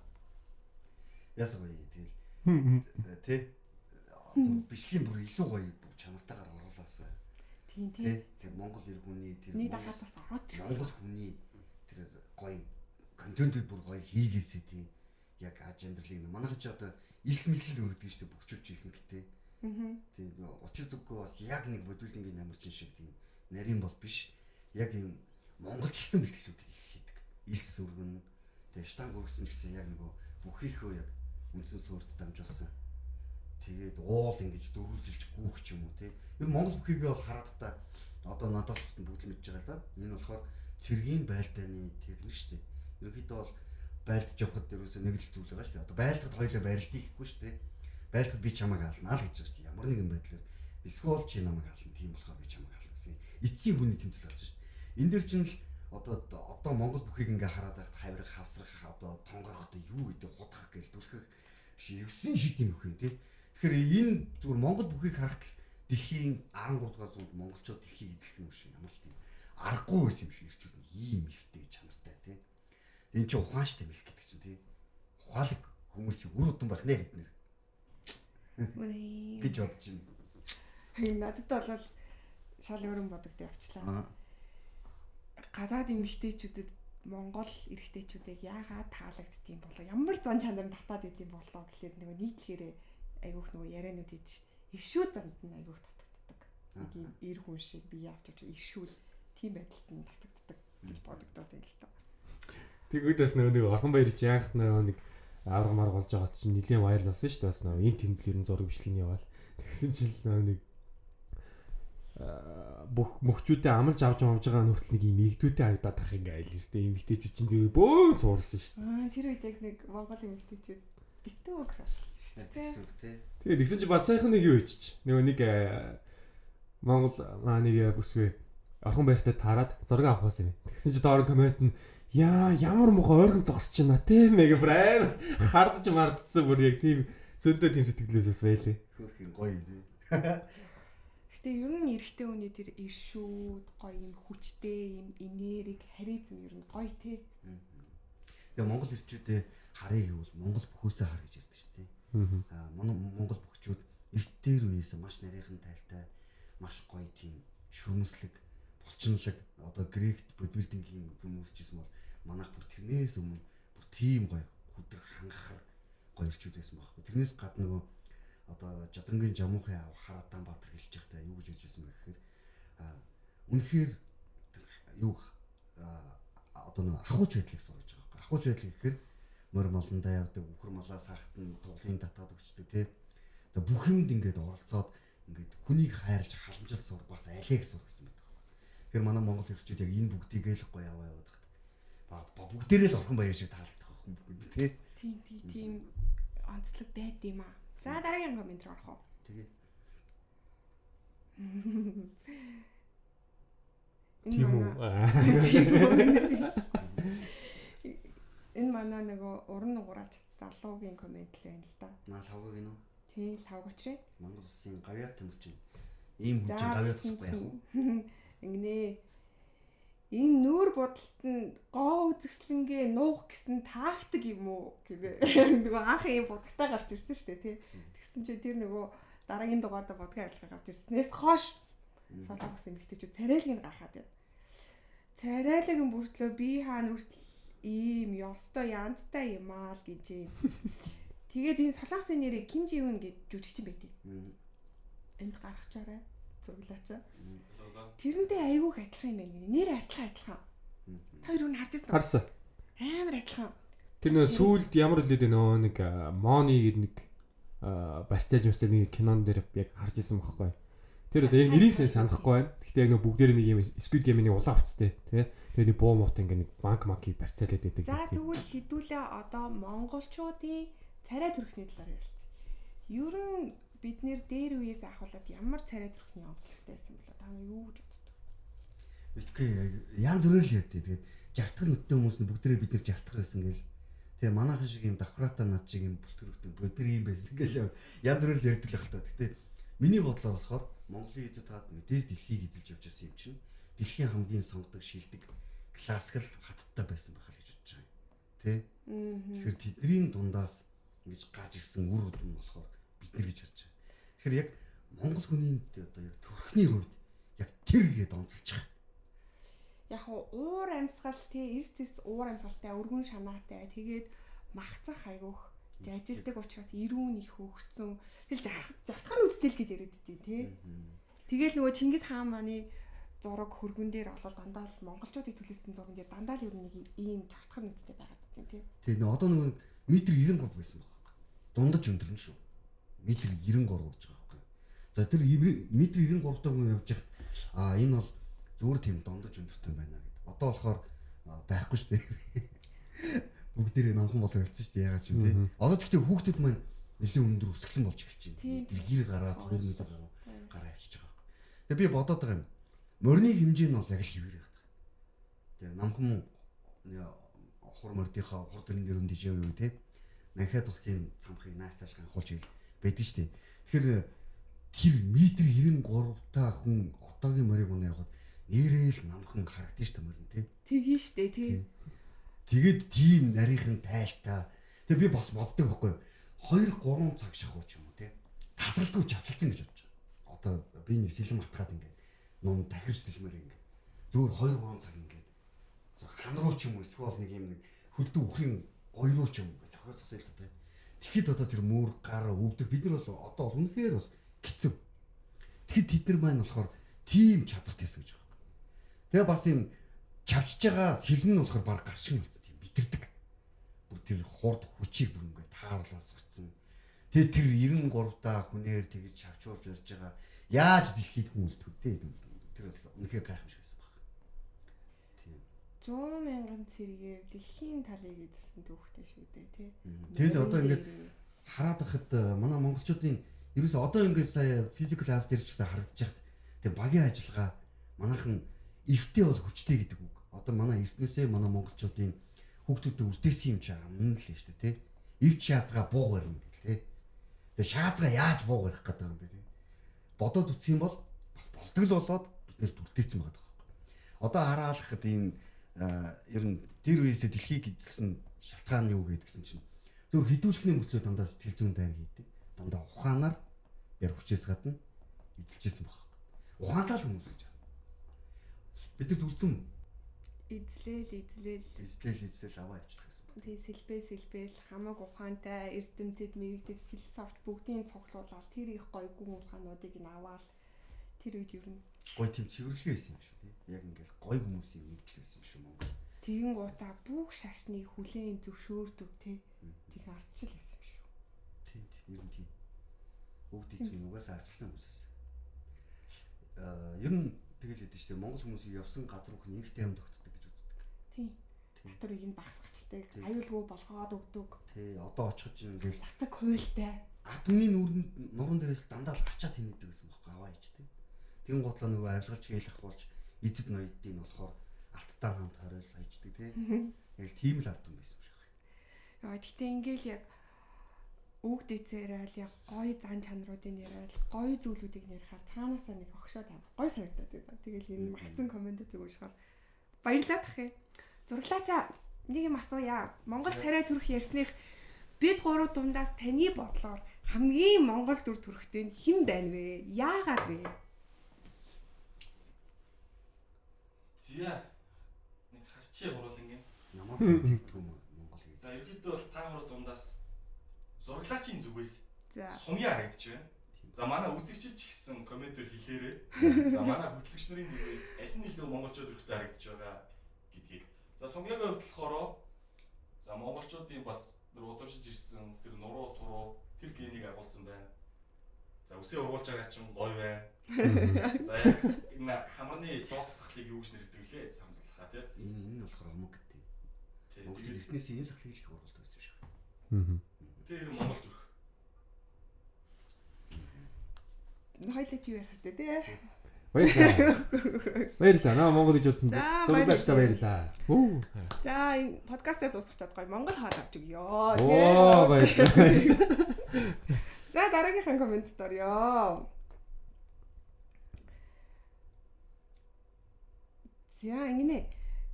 Ясаа гоё тэгэл тий бичлэгийн бүр илүү гоё чанартайгаар оруулаасаа. Тийм. Тэр Монгол эр хүний тэр нэг дахиадаас ороод Монгол хүний тэр гоё контентыг бүр гоё хийгээсэй тий. Яг ажендрлыг манайхан ч одоо илс мисэл өргөдөг шүү дээ бөхчүүч ихэнхдээ. Тийм учир зүггүй бас яг нэг бодволынгийн намарчин шиг тийм нарийн бол биш. Яг юм монголчилсан бэлтгэлүүдийг хийдэг. Илс өргөн тэгээ штанг өргөсөн ч гэсэн яг нөгөө бүхийхөө яг үндсэн суурьд дамжуулсан. Тэгээд уул ингэж дөрвөлжилж гүүх ч юм уу тий. Ер нь монгол бүхийг бол хараад та одоо надаас ч бүгд л мэдж байгаа л да. Энэ болохоор цэргийн байлдааны техник шүү дээ. Ерөнхийдөө бол байлдаж явахад ерөөсөө нэг л зүйл байгаа шүү дээ. Одоо байлдахад хоёулаа барилдыг гэхгүй шүү дээ. Байлдахад би чамайг хаална л гэж байгаа шүү дээ. Ямар нэгэн байдлаар эсвэл чи намайг хаална. Тийм болохоор би чамайг хаална гэсэн. Эцсийн хүний тэмцэл болж шүү дээ. Энэ дэр чинь л одоо Монгол бүхийг ингээ хараад байхад хаврах, хавсрах, одоо тонгорох одоо юу гэдэг худах гээл дүлхэх шивсэн шид юм хөө тий. Тэгэхээр энэ зүгээр Монгол бүхийг харахад дэлхийн 13 дугаар зуунд монголчууд дэлхийг эзэлэх юм шиг ямар ч тийм аргагүй байсан юм шиг ирчүүд нь ийм ихтэй чанартай тий. Энэ чинь ухаанчтай мэх гэдэг чинь тий. Ухаалаг хүмүүсийн үр удам байх нэ бид нэр. гэж бодож байна. Надад бол шал өөрөн бодогдож явчлаа. Гадаад эмэгтэйчүүдэд Монгол эрэгтэйчүүдийг яагаад таалагддсан болоо? Ямар зан чанар татаад идэм болоо гэхэлэр нөгөө нийтлэхээр айгүйх нөгөө яриануд идэв ш. Ишүү занд нь айгүйх татагддаг. Нэг юм эр хүн шиг бие авч ишүү тийм байдалд нь татагддаг гэж бодогдоод байл л тоо. Тэгвэл бас нэг орхон баяр чи яах нэг авраг марг болж байгаа чинь нэлийн вайрал болсон шүү дээ. Бас нэг энэ тэмдэглэр нь зураг бичлэгийн яваал. Тэгсэн чинь нэг бүх мөхчүүдээ амлж авч байгаа нүртэл нэг юм игдүүтэй харагдаад тах ингээ айл юм шүү дээ. Эмэгтэйчүүд чинь тэр бөө цуурсан шүү дээ. Тэр үед яг нэг Монгол эмэгтэйчүүд битүү крашсан шүү дээ. Тэгээд тэгсэн чинь бас сайхан нэг юу ичиж. Нөгөө нэг Монгол нэг бүсгүй орхон баяртай таарад зураг авахаас юм. Тэгсэн чинь доор коммент нь ямар муухай ойрхон зогсож байна тийм ээ брэм хардж мардцсан бүр яг тийм зөндөө тийм сэтгэлээс байлээ. Хөрхийн гоё юм. Гэтэ ер нь эрэгтэй хүний тэр иршүүд гоё юм хүчтэй юм энерги харизм ер нь гоё тий. Тэгээ Монгол ирчүүдээ харъя гэвэл Монгол бүхөөсөө хар гэж ярьдаг шүү дээ. Монгол бүхчүүд эрт дээр үеэс маш нарийнхан тайлтай маш гоё тийм шүрмслэг булчинлаг одоо грект бодибилдингийн юм үүсчихсэн бол манайх бүр тэрнээс өмнө бүр тийм гоё хүдрэг хангахар гоё ирчүүд байсан байхгүй. Тэрнээс гадна нөгөө одоо Жадрангийн Жамуухын аав Харадан Баатар хэлж байхдаа юу гэж хэлжсэн бэ гэхээр үнэхээр юу одоо нэг ахуйч байдлыг сургаж байгаа байхгүй. Ахуйч байдлыг гэхээр морь молондоо явдаг, үхэр малаа сахтан туглын татаад өгчдөг тий. За бүх юмд ингээд оролцоод ингээд хүнийг хайрлаж халамжлал сур бас алиг сур гэсэн байдаг байхгүй. Тэгэхээр манай монгол ирчүүд яг энэ бүгдийг л гоё яваа яваад тахт. Бүгдээрээ л орхон баяр шиг таалагдах хүн бүгд тий. Тийм онцлог байд юм аа. За дараагийн коммент руу орох уу? Тэгээ. Тийм үү. Энэ манай нөгөө уран нуграач залуугийн комент л байна л да. Маа лавгаг гинөө. Тий, лавг очрээ. Монгол улсын гавьяа тамирчин. Ийм хүн чинь гавьяа тусахгүй яах вэ? Ингэнэ. Энэ нүүр бодолт нь гоо үзэсгэлэнгээ нуух гэсэн тактик юм уу гэдэг. Нөгөө анх ийм бодогтой гарч ирсэн шүү дээ, тий. Тэгсэн чинь тэр нөгөө дараагийн дугаарда бодгийн арилга гарч ирснээс хойш солонгос эмэгтэйчүүд царайлыг гахаад байна. Царайлагын бүртлөө би хаана хүртэл ийм ёстой янзтай юм аа л гэж. Тэгээд энэ солонгосын нэрийг Ким Жи Ун гэж жүжигчин байдیں۔ Энд гаргачаарай. Цуглаачаа. Тэрнтэй айгүйх адилхан юм байна. Нэр адилхан. Хоёр хүн харж ирсэн. Харсан. Амар адилхан. Тэр нөө сүүлд ямар үлээд нөө нэг Мони гэдэг нэг барьцааж мөсөл нэг кинон дээр яг харж ирсэн байхгүй. Тэр одоо яг нэрийг санахгүй байна. Гэхдээ яг нөө бүгдээр нэг юм Squid Game-ийн улаан хувцастэй тий. Тэгээ нэг буу муут ингээ нэг банк макийг барьцаалаад байдаг. За тэгвэл хэдүүлээ одоо монголчуудын царай төрхний талаар ярилцъя. Ер нь бид нэр дээр үеэс ахуулаад ямар царай төрхний онцлогтой байсан бэлээ та нар юу гэж боддог? Итгэе янз бүрээр л ярьдээ. Тэгээд жартгар нүдтэй хүмүүс нь бүгдээрээ бид нэр жартгар байсан гээл. Тэгээ манайхан шиг юм давхраатай над шиг юм бүлтгэрүүтэй бүгдээр юм байсан гээл янз бүрээр л ярьдаг л хэл та. Гэтэ миний бодлоор болохоор Монголын эзэд хаад мэдээж дэлхийг эзэлж явж байсан юм чинь дэлхийн хамгийн сонгодог шилдэг классикал хаттай байсан байх л гэж бодож байгаа юм. Тэ? Тэгэхээр тэдний дундаас ингэж гарч ирсэн үр дүн нь болохоор бид нар гэж харж байгаа. Тэгэхээр яг монгол хүний одоо яг төрхний хувьд яг тэр гээд онцолж байгаа. Яг уур амьсгал тий эрсэс уур амьсгалтай өргөн шанаатай тэгээд махцах хайгуух ажилдаг учраас ирүүн их хөгцсөн тэгэл жартгар үстэл гэж яриад байдیں۔ Тий. Тэгэл нөгөө Чингис хаан маань зураг хөргөн дээр олол дандаа л монголчуудыг төлөөлсөн зурган дээр дандаа л ер нь нэг ийм жартгар үстэй байгаад байна тий. Тэгээ нөө одоо нөгөө метр 93 байсан байхгүй. Дундаж өндөр нь шүү. Метр 93 гэж байгаа байхгүй. За тэр метр 93-тай хүн явж хахад энэ бол зүгээр тийм дундаж өндөртэй байна гэдэг. Одоо болохоор байхгүй шүү дээ. Бүгдээрээ номхон болоо явцсан шүү дээ. Ягаад ч юм тий. Одоо тэгтээ хүүхдүүд маань нэлээд өндөр өсгөлэн болж эхэлж байна. Тэр гараад 2 метр гараа авчиж байгаа байхгүй. Тэгээ би бодоод байгаа юм. Морины хэмжээ нь бол яг л хിവэр байгаа. Тэгээ намхан хур мордийнхаа хур дэрэн дээр өндөж яваа юу тий. Манхад улсын цамхыг наастааш ганхуулж ийл байдаг шүү дээ. Тэгэхээр тэр метр 93 та хүн одоогийн морийг унаа явахад нэрэл намхан харагдаж шүү дээ морин тий. Тэгин штэ тий. Тэгээд тийм нарийнхан тайлтаа. Тэгээ би бас боддог байхгүй. 2-3 цаг шахуу ч юм уу тий. Тасралтгүй чавцалсан гэж бодож байгаа. Одоо би нэг сэлэм атгаад ингээд ном дахиж сэлмээр ингээд зүгээр 2-3 цаг ингээд хан руу ч юм уу эсвэл нэг юм нэг хөлдөө үхрийн гоё руу ч юм ингээд зохио зогсойл та. Тэгэхэд одоо тэр мөр гар өвдөг бид нар бол одоо үнэхээр бас хэцүү. Тэгэхэд тэд нар маань болохоор тийм чадварт хийсэн гэж байгаа. Тэгээ бас юм чавчж байгаа сэлэн нь болохоор баг гаршин болсон тийм битэрдэг. Бүр тэр хурд хүчийг бүр ингээд тааруулаад сурцсан. Тэгээ тэр 93 та хүнээр тэгж чавчуулж ярьж байгаа. Яаж дэлхийд хүн үлдэх вэ? Тэр бол үнэхээр гайхамшиг байсан баг. Тийм. 100 мянган цэргээр дэлхийн талыг эзэлсэн түүхтэй шүү дээ тий. Тэгэд одоо ингээд хараад байхад манай монголчуудын ерөөсөө одоо ингээд сая physical as дээр ч гэсэн харагдаж байхад тийм багийн ажиллагаа манайхан эвтэй бол хүчтэй гэдэг үг. Одоо манай эртнээсээ манай монголчуудын хүүхдүүдэд үлдээсэн юм чи амн л шүү дээ тий. Эвч шаазгаа бууг барина гэл тий. Тэгээ шаазгаа яаж бууг барих гэдэг юм бэ тий. Бодоод үсэх юм бол бас болдог л болоод биднэрт үлдээсэн байгаа даа. Одоо хараалахад энэ ер нь тэр үеэсээ дэлхийг эзэлсэн шалтгаан юу гэдгсэн чинь зөв хідүүлэхний мөртлөө дандаа сэтгэл зүйн дайр хийдэг. Дандаа ухаанаар яр хүчээс гадна эзэлжсэн байгаа. Ухаантай л хүмүүс гэж байна. Бид нар үрцэн эзлээл аваа явчихдаг гэсэн. Тэгээ сэлбэл хамаг ухаантай эрдэмтэд мэрэгдэд философч бүгдийн цуглуулаад тэр их гоё гүн ухаануудыг ин аваад тэр үед ер нь гоё тийм цэвэрлэгээ байсан юм шүү тий. Яг ингээл гоё хүмүүсийн үйлдэл байсан юм шүү Монгол. тэгэн гутаа бүх шашныг хүлээн зөвшөөрдөг тий. Жиг ардчил байсан юм шүү. Тийм ер нь тийм. Бүгд эзэн угаасаа арчилсан хүмүүс. Ер нь тэгэл хэдэж штэ Монгол хүмүүсийн явсан газар бүхэн ихтэй юм тогтдог гэж үздэг. Тийм. Татварыг нь багсгачдаг, аюулгүй болгоод өгдөг. Тий, одоо очиход чинь ингээл засаг хуйлтай. атомны нуруунд дээрээс дандаа л ачаад хийнэдэг гэсэн бохоо аваа ич тий. Тэгэн готлоо нөгөө авилгалж гэлэх болж эзэд ноёдын болохоор алттай хамт хориол хайчдаг тий. Яг тийм л ард юм байсан юм шиг. Яа гэхдээ ингээл яг үг дэцээрэл яг гоё зан чанаруудыг яриад гоё зүйлүүдийг ярихаар цаанаасаа нэг огшоод амар гоё санагдаад байна. Тэгэл энэ магцсан комментүүдийг уншихаар баярлалаа тахыг. Зураглаачаа нэг юм асууя. Монгол царай төрөх ярьсных бид гурав дундаас таны бодлоор хамгийн монгол дүр төрхтэй нь хэн байна вэ? Яагаад вэ? Зя нэг харчи гурвалангийн. Ямар тэгдэг юм Монгол гэж. За ерөнхийдөө бол та гурав дундаас зураглаачийн зүгээс За. сумья харагдчих байна. За манай үзэгчид ч гэсэн комментээр хэлээрэй. За манай хөтлөгч нарын зүгээс аль нь илүү монголчууд өрхтэй харагдаж байгаа гэдгийг. За сумьягийн хувьд болохоор за монголчуудын бас удамшиж ирсэн тэр нуруу туруу тэр генийг агуулсан байна. За үсээ ургуулж байгаа чинь гоё байна. За энэ хамраны доогсахлыг юу гэж нэрдэг лээ сануулхаа тий. Энэ болохоор омог гэдэг. Монгол эртнээс энэ сахлыг их оруулдаг байсан юм шиг. Тэр Монгол төрх. Хоёлаа чи ярих хэрэгтэй тий. Баярлалаа. Баярлалаа. Наа Монгол гэж утсан. За, Зураглаачтай баярлалаа. За энэ подкастаа зуусгачаад гоё Монгол хоол авч өгье. Оо баярлалаа. За дараагийнхаа комментд орё. За ингэнэ.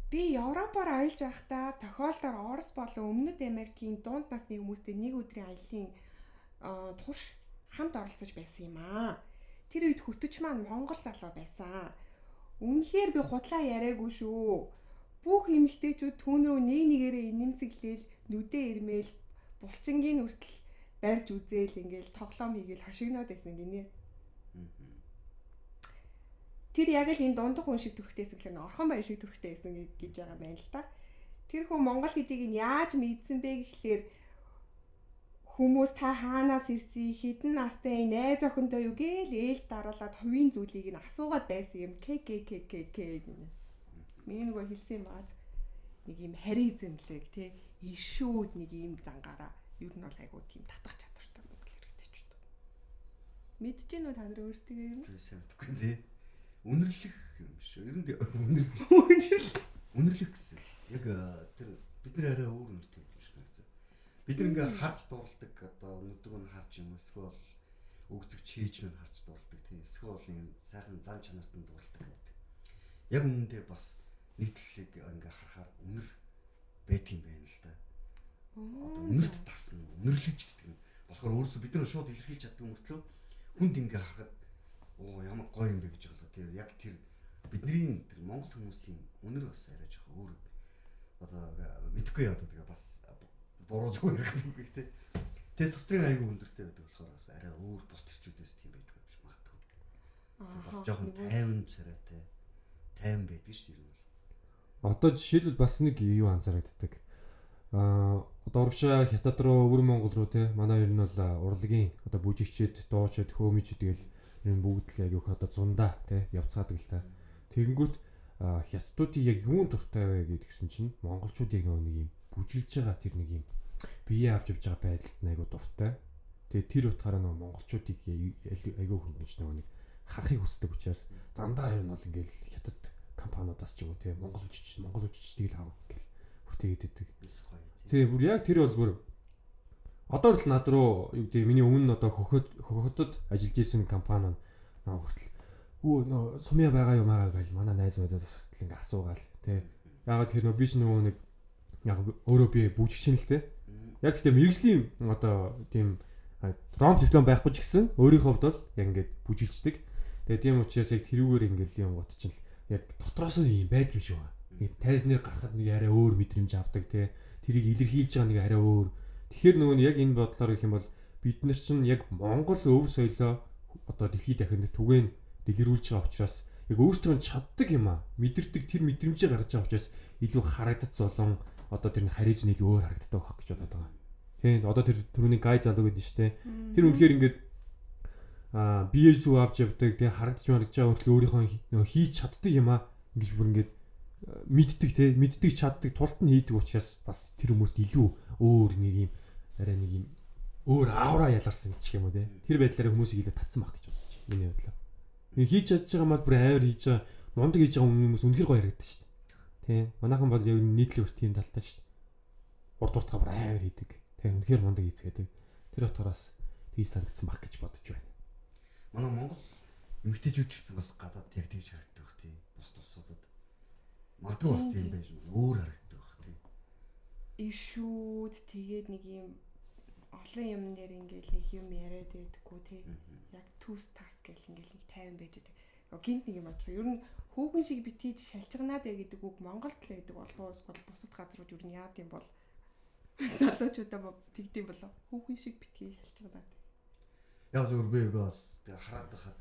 Би Европоор аялж байхдаа тохиолдолд Орос болон Өмнөд Америкийн дунд насны хүмүүстэй нэг өдрийн аяллаа турш хамт оролцож байсан юм аа. Тэр үед хөтөч маань Монгол залуу байсан. Үнэхээр би худлаа яриаггүй шүү. Бүх эмэгтэйчүүд түүн рүү нэгээрээ инэмсэглээл, нүдэ ирмээл, булчингийн үртэл барьж үзээл ингээл тоглоом хийгээл хошигноод байсан гинэ. Тэр яг л энэ дундах хүн шиг төрхтэйсэн гэхэл орхон баяр шиг төрхтэй байсан гэж байгаа юм байна л да. Тэр хүн Монгол гэдгийг нь яаж мэдсэн бэ гэхлээр хүмүүс та хаанаас ирсэн, хэдэн настай найз охинтой юу гээл ээл дараалаад хувийн зүйлийг нь асуугаад байсан юм. КККК гинэ. Миний нөгөө хэлсэн юм аа. Нэг юм харизмлэг тий ишүүд нэг юм зангаараа ер нь бол айгуу тийм татах чадвартай Монгол хэрэгтэйчүүд. Мэдж гэнэ үү та нар өөрсдөө юм? Сайн мэдгүй тий. Үнэрлэх юм шүү. Ер нь үнэрлэх гэсэн. Яг тэр бид нэр арай өөр үнэртэй юм шиг санагдсан. Бид нэг ингээ харж дууралдаг одоо өнөдөр нь харж юм эсвэл өгцөг чийж нь харж дууралдаг тийм эсвэл энэ сайхан зан чанарт нь дууралдаг гэдэг. Яг үнэндээ бас нэг талыг ингээ харахаар үнэр байдаг юм байна л да. Одоо үнэрт тасна, үнэрлэж гэдэг нь болохоор өөрөөсөө бид нар шууд илэрхийлж чаддаг мөртлөө хүнд ингээ харахад оо ямар гоё юм бэ гэж болоо тийм яг тэр бидний тэр монгол хүмүүсийн үнэр бас арай жоох өөр одоо мэдхгүй яа одоо тэгээ бас буруу зүг ярих юм гээд тий. Тест цэцрийн аягүй өндөртэй байдаг болохоор бас арай өөр бус төрчүүдээс тийм байдаг гэж магадгүй. Бас жоохон тайван царайтай тайван байдаг шүү дээ. Одоо жишээлбэл бас нэг юу анзаарэгддэг. Одоо урагшаа хятад руу өвөр Монгол руу те манай ер нь бол урлагийн одоо бүжигчэд, дуучид, хөөмичд тэгэл энэ бүгд л яг их одоо зундаа те явцгаадаг л та. Тэгэнгүүт хятадуудын яг юун дуртай вэ гэдгсэн чинь монголчуудыг нэг юм бүжилж байгаа тэр нэг юм бие авч явж байгаа байдалд айгуу дуртай. Тэгээ тэр утгаараа нөгөө монголчуудыг айгуу хөндөж нөгөө нэг харахыг хүсдэг учраас дандаа юм бол ингээл хятад компаниудаас ч юм уу те монгол үжигчдийг л авах ингээл бүртээгээд идэг. Тэгээ бүр яг тэр бол бүр одоо л над руу юу гэдэг миний өмнө одоо хөхөтөд ажиллаж исэн компани наа хүртэл нөө сумья байгаа юм аа гэж манай найз мэдээд хүртэл ингээ асуугаал те ягаад тэр нөө би ч нөгөө нэг яг өөрөө би бүжигчин л те яг тийм мэрэгжлийн одоо тийм ром диплом байхгүй ч гэсэн өөрийнхөө хувьд бол яг ингээд бүжигчдэг. Тэгээ тийм учраас яг тэрүүгээр ингээл юм гот чинь яг дотроос нь юм байдаг юм шиг байна. Нэг тайзнэр гарахад нэг арай өөр мэдрэмж авдаг те тэрийг илэрхийлж байгаа нэг арай өөр. Тэгэхээр нөгөө яг энэ бодлоор гэх юм бол бид нар чинь яг Монгол өв соёлоо одоо дэлхийд дахинд түгээн дэлгэрүүлж байгаа учраас яг өөртөө чаддаг юм аа. Мэдэрдэг тэр мэдрэмжээ гаргаж байгаа учраас илүү харагдц болон одоо тэр харизм илүү өөр харагддаг байх гэж бодоод байгаа. Тийм одоо тэр түрүүний гай залуу гэдэг нь шүү дээ. Тэр үнэхээр ингээд бие зүү авч явдаг тэгээ харагдаж байгаа хөтлөө өөрийнхөө хийж чаддаг юм аа. Ингэж бүр ингээд мэддэг чаддаг тулт нь хийдэг учраас бас тэр хүмүүст илүү өөр нэг юм арай нэг юм өөр аура ялгарсан гэх юм уу те. Тэр байдлаараа хүмүүсийг илүү татсан байх гэж бодож байна. Миний бодлоо. Хийж чадж байгаа мал бүр авир хийж байгаа мундаг хийж байгаа хүмүүс үнэхэр гоё харагдаж шүү дээ. Тийм. Манайхан бол яг нийтлэг бас тийм талтай шүү дээ. урд уртгаа бүр амар хийдэг. Тэ үнэхээр мундаг хийцгээдэг. Тэр утгаараас тийж санагдсан баг гэж бодож байна. Манай Монгол эмэгтэйчүүд ч гэсэн бас гадаад яг тэгж харагддаг бах тий. Бус тусуудад. Магадгүй бас тийм байж өөр харагддаг бах тий. Ишүүд тэгээд нэг юм олон юм дээр ингээл нэг юм яриад байдаггүй тий. Яг төс тас гэл ингээл нэг 50 байж байдаг. Гинт нэг юм очих. Ер нь хүүхэн шиг битгийж шалжганаад бай гэдэг үг Монголд л байдаг болов уу? Бусад газрууд ер нь яад юм бол залуучуудаа тэгдэм болов. Хүүхэн шиг битгий шалжганаад. Яг зөв би бас тэгээ хараад байхад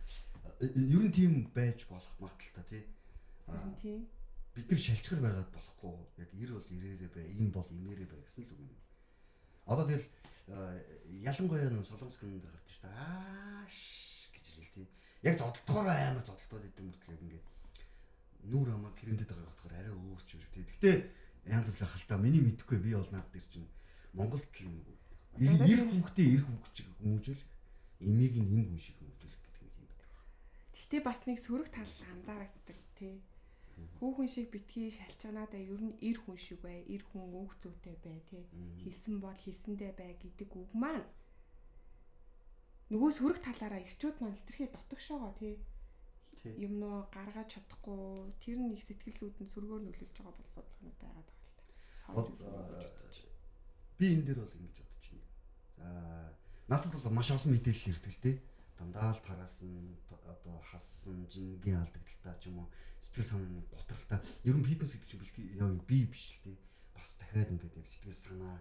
ер нь тийм байж болох магадaltaа тий. Ер нь тийм. Бид нар шалчгар байгаад болохгүй. Яг ир бол ирээрээ бай, ийм бол имээрээ бай гэсэн л үг юм. Одоо тэгэл ялангуяа нэг солонгос кинонд гардаг шүү дээ. Ааш гэж ирэл тий. Яг зодтолгоор амар зодтолтоод идэв мөртлөө яг ингээд нүүр хамаа гэрэндэд байгаа болохоор арай өөр ч юм тий. Гэхдээ янз бүр халтаа миний мэдхгүй би бол наад дээр чинь Монголд л юм. Ир хүүхдээ ир хүүгч хүмүүжэл эмийг нь эм хүн шиг хүмүүжүүлэх гэдэг юм байна. Гэхдээ бас нэг сөрөг тал анзаарагддаг тий. Хүүхэн шиг битгий шалчганаадаа ер нь ир хүн шиг бай, ир хүн үг зүйтэй бай тий. Хэлсэн бол хэлсэндээ бай гэдэг үг маань нөгөө сөрөг талаараа ирчүүд маань хитрхээ дотогшоогоо тий. Юм нөө гаргаж чадахгүй тэр нэг сэтгэл зүйдэн сөргөөр нөлөөлж байгаа бол судалгаанууд байгаад байгаа л та. Би энэ дээр бол ингэж бодож байна. Надад бол маш олон мэдээлэл ирдэг л дээ. Дандаа л тараасан, одоо хассан, жингийн алдагдaltaа ч юм уу, сэтгэл санааны готролтой. Ер нь фитнес гэдэг чинь бэлтгэл яг би биш л дээ. Бас дахиад ингээд яг сэтгэл санаа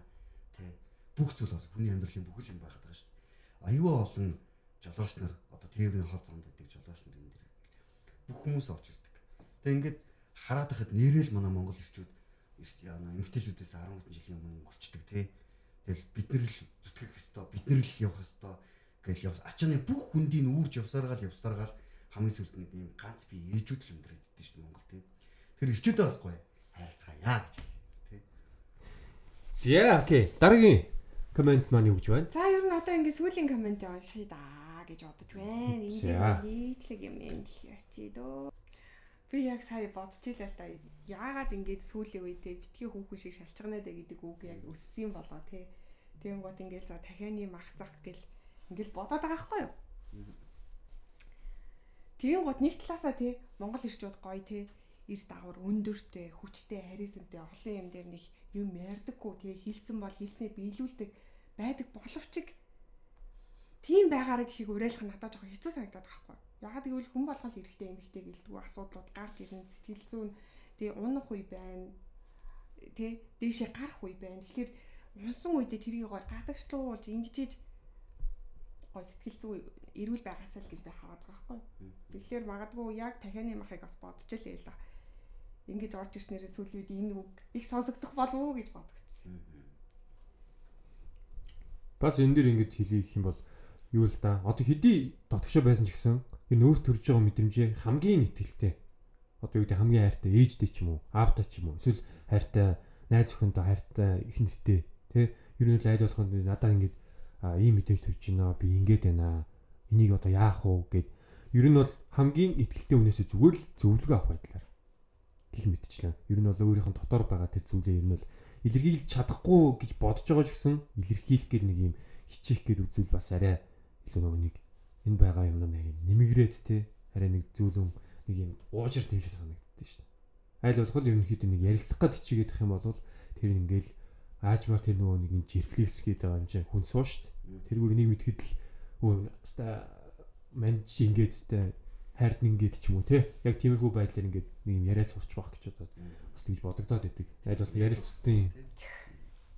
тий бүх зүйл бол хүний амьдралын бүхэл юм байгаад байгаа шүү дээ. Аюу олон жолооч нар одоо тээврийн хол зонд байдаг жолооч нар энэ дэр бүх хүмүүс орж ирдэг. Тэгээ ингээд хараад байхад нэрэл манай Монгол ирчүүд эмэгтэйчүүдээс 10 жилийн өмнө өнгөрчдөг тий. Тэгэл бид нар л зүтгэх ёстой, бид нар л явах ёстой гэж ачааны бүх хүндийг үүрж явсаргаал хамгийн сүүлд нэг юм ганц би ээжүүд л өндрээд идэв шүү дээ Монгол тий. Тэр ирчүүдээ бас гоё хайрцгаая гэж тий. За окей. Дараагийн комент маань юу гэж байна? За ер нь одоо ингэ сүүлийн коммент уншийе даа гэж бодож байна. Энд нийтлэг юм энэ л ярьчий дөө. Би яг сая бодчихлаа л да. Яагаад ингэж сүүлийн үедээ битгий хүүхэн шиг шалчганаад гэдэг үг яг өссөн болоо тий. Тийм гот ингээл за дахианы мах зах гэл ингээл бодоод байгаа хгүй юу? Тийм гот нэг талаасаа тий Монгол ирчүүд гоё тий ир дагавар өндөртэй, хүчтэй, харисантай олон юм дээр нэг юм ярьдаггүй тий хэлсэн бол хэлснээ биелүүлдэг байдаг боловч тийм байгаараа гэхийг уриалах надад жоохон хэцүү санагдаад байхгүй. Ягаад гэвэл хүн болгол эрэгтэй эмэгтэй гэлдэггүй асуудлууд гарч ирэн сэтгэл зүйн тий унах үе байна. Тий дээшээ гарах үе байна. Тэгэхээр унсан үедээ тэрийг гоё гадагшлуулж ингэж гоё сэтгэл зүй эрүүл байгаасаа л гэж би хаваад байгаа байхгүй. Тэгэхээр магадгүй яг дахианы махыг бас бодож л байла. Ингэж орж ирснээр сүүлийн үед энэ үг их сонсогдох болов уу гэж бодогдсон. Бас энэ дэр ингэж хэлэх юм бол юу л да. Одоо хэдий дотгошоо байсан ч гэсэн энэ өөр төрж байгаа мэдрэмжээ хамгийн ихтэй. Одоо юу гэдэг хамгийн хайртай ээжтэй ч юм уу, аавтай ч юм уу, эсвэл хайртай найз охинтой, хайртай эхнэртэй тий. Ер нь л айл болоход надад ингэж ийм мэдрэмж төрж байна. Би ингэж байна. Энийг одоо яах вэ гэд ер нь бол хамгийн ихтэй үнээсээ зүгээр л зөвлөгөө авах байдлаар гих мэдчихлээ. Ер нь бол өөрийнх нь дотор байгаа тэр зүйлээ ер нь бол илэрхийлж чадахгүй гэж бодож байгаа ч гэсэн илэрхийлэх гээд нэг юм хичих гээд үзвэл бас арай илүү нөгөө нэг энэ байгаа юм нэг нэмэгрээд те арай нэг зүйлэн нэг юм уужир төвшөс санагддаг шүү дээ. Айл болох ерөнхийдөө нэг ярилцах гээд хичээгээд их юм бол тэр ингээл аажмаар тэр нөгөө нэг юм рефлекс гээд байгаа юм чинь хүн суу шүү дээ. Тэргээр нэг мэдхэд л өө хаста манч ингээд те хайрд ингээд ч юм уу те яг тиймэрхүү байдлаар ингээд нэг юм яриад сурч байх гэж бодоод бас тэгж бодогдоод байдаг. Айл болох ярилцсан.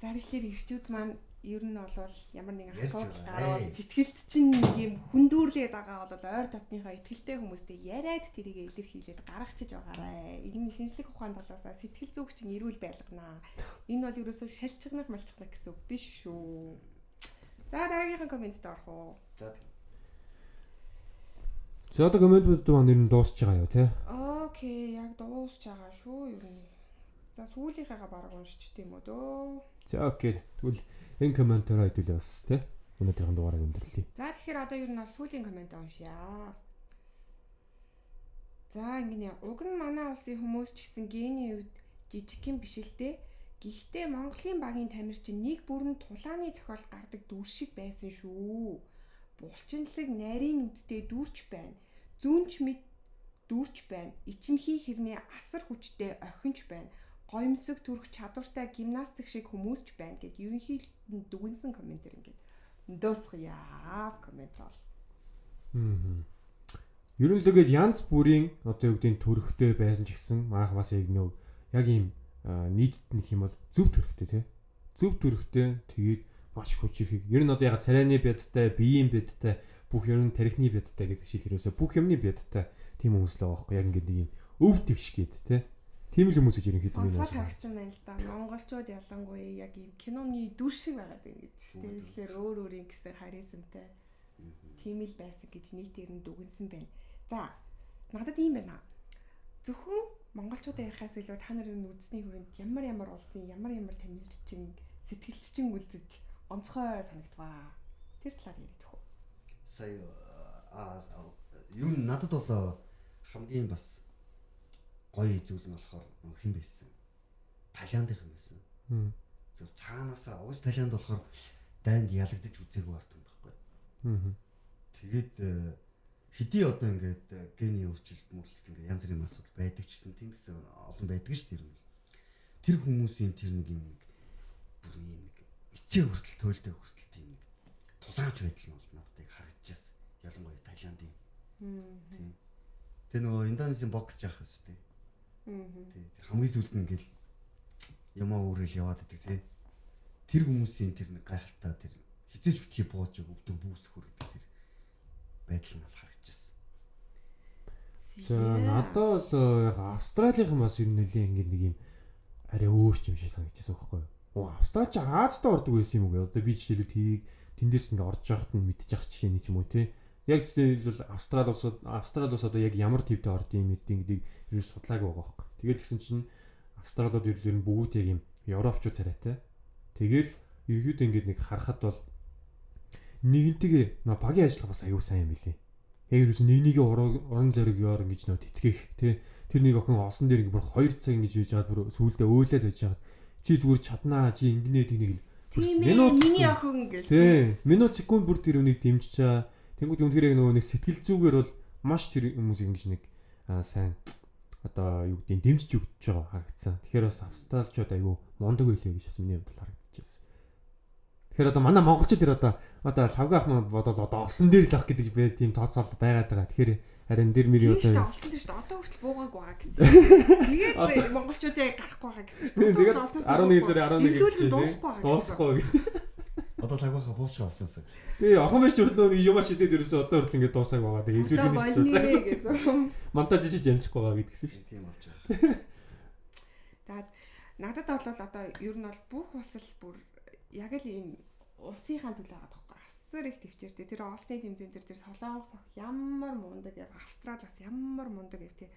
За тэгэхээр ирчүүд маань ер нь бол ямар нэгэн асуудал гараад сэтгэлд чинь нэг юм хүндүүрлээд байгаа бол ойр дотныхоо ихтэй хүмүүстэй яриад тэрийг илэрхийлээд гаргачихж байгаарай. Энэ шинжлэх ухааны талаас сэтгэл зүйг чинь эрүүл байлгана. Энэ бол ерөөсөө шалчгнах малчгнах гэсэн үг биш шүү. За дараагийнхаа комментд орох уу? За одоо комментууд маань ер нь дуусч байгаа юу те? Окей, яг дуусч байгаа шүү ер нь. За сүүлийнхээгаа бараг уншчихдээ юм уу дөө. За окей. Тэгвэл энэ комментараа хэдүүлээ бас тий. Өнөөдрийн дугаарыг өндөрлөе. За тэгэхээр одоо ер нь бол сүүлийн коммент уншъя. За ингэнэ. Уг нь манай улсын хүмүүс ч гэсэн гений үед жижигхэн биш л дээ. Гэхдээ Монголын багийн тамир чинь нэг бүрэн тулааны зохиол гардаг дүр шиг байсан шүү. Булчинлаг нарийн үдтэй дүрч байна. Зүүнч мэд дүрч байна. Ичимхий хэрнээ асар хүчтэй охинч байна. Гоёмсог төрөх чадвартай гимнастик шиг хүмүүс ч байна гэд ерөнхийдөө дүгнсэн комментэр ингээд дуусгая коммент бол. Ерөнхийдөө янз бүрийн одоо юу гэдэг төрхтэй байсан ч гэсэн маах бас яг нөө яг ийм нийтэд нэг юм бол зөв төрхтэй тий. Зөв төрхтэй тэгээд маш хүчрхийг. Ер нь одоо яг царайны бядтай, биеийн бядтай, бүх ер нь тарихны бядтай гэдэг шил ерөөсө бүх юмны бядтай тийм хүмүүс л байгаа байхгүй яг ингээд нэг юм өв тэгш гээд тий. Тийм л хүмүүс ерөнхийдөө минь харагдсан байна л да. Монголчууд ялангуяа яг ийм киноны дүр шиг байгаад байна гэж шүү дээ. Тэгэхээр өөр өөрийн гэсэн харизмтай тийм л байсан гэж нийтээр нь дүгнсэн байна. За надад ийм байна. Зөвхөн монголчуудаа ярихаас илүү та нарын үзсний хүрээнд ямар улсын ямар тамирчин сэтгэлчин үлдэж онцгой санагдваа. Тэр талаар ярих үү? Сая юу надад бол хамгийн бас гоё зүйл нь болохоор хэн байсан? Талиандын хэн байсан? Зөв цаанаасаа уус талианд болохоор дайнд ялагдаж үзээгүй ордог юм байхгүй. Тэгээд хэдий одоо ингээд гений өөрчлөлт ингээд янз бүрийн асуудал байдаг ч гэсэн тийм гэсэн олон байдаг шүү дээ. Тэр хүмүүсийн тэр нэг юм бүр юм нэг эцээ хүртэл туйлдаа хүртэл тийм нэг тулаач байдал нь бол надад харагдчихсан. Ялангуяа Таиландын. Тийм. Тэр нөгөө Индонезийн бокс жаах шүү дээ. Тийм. Хамгийн сүүлд нь ингээл ямаа өөрөөл яваад идэг тийм. Тэр хүмүүсийн тэр нэг гайхалтай тэр хизээж битгий бууж өгдөг бүүсхүр гэдэг тэр байдал нь бол харагдчихсан. За надад бол яг Австралийн бас ер нь нэлийн ингээд нэг юм арай өөр ч юм шиг санагдчихсан байхгүй юу? Австрал ч Азад ордог байсан юм уу? Одоо би жишээлбэл тийг тэндээс ингээд орж явахт нь мэдчих жишээний ч юм уу тий. Яг зөвхөн Австрал улс одоо яг ямар төвдө ордын мэдээ гэдгийг ер нь судлаагүй байгаа байхгүй. Тэгэл гисэн чинь Австралууд ер нь бүгд яг юм Европчууд царайтай. Тэгэл ерөөд ингээд нэг харахад бол нэгэнтэйгээ багийн ажиллагаа бас аюу сайн юм билий. Яг ерөөс нэгнийгээ уран зоригоор ингэж нөө тэтгэх тий. Тэр нэг охин осон дээр бүр 2 цаг ингэж хийж чаад бүр сүулдэ өөлөөл байж чаад чи зүгээр чаднаа чи ингэнэ тийг нэг миний охин гэл. Тий. Минут секунд бүр тэр үнийг дэмжичаа. Тэнгүүд үнэхээр яг нөгөө нэг сэтгэл зүгээр бол маш тэр хүмүүс ингэж нэг сайн одоо юу гэдэг дэмжиж өгч байгаа харагдсан. Тэгэхээр бас австралчууд аюу мундаг байлээ гэж бас миний бодлоор харагдчихсан. Тэгэхээр одоо манай монголчууд тэр одоо лавгаах манд бодол одоо осон дээр л ах гэдэг бай тийм тооцоол байгаад байгаа. Тэгэхээр харин дэр мэрийн одоо олсон дээр шүү дээ. Одоо хүртэл буугаагүй байгаа гэсэн. Тэгээд монголчуудыг гарахгүй байгаа гэсэн шүү дээ. Тэгээд 11 сарын 11-нд дуусахгүй. Одоо лагваха буучгаа олсонсоо. Тэгээ охин байж өрлөө нэг юмар шидэд ерөөсөө одоо хүртэл ингэ дуусааг байгаа. Тэгээ илүүлийн хэлсэн. Монтаж хийж ямчихгүй байгаа гэдгсэн шүү. Тийм болж байгаа. Тэгээд надад бол одоо ер нь бол бүх усал бүр яг л ийм улсынхаа төлөө байгаа тоххой. Асар их төвчээртэй. Тэр олсны тэмцээн тэр солонгос ох ямар мундаг яг Австралиас ямар мундаг гэв тий.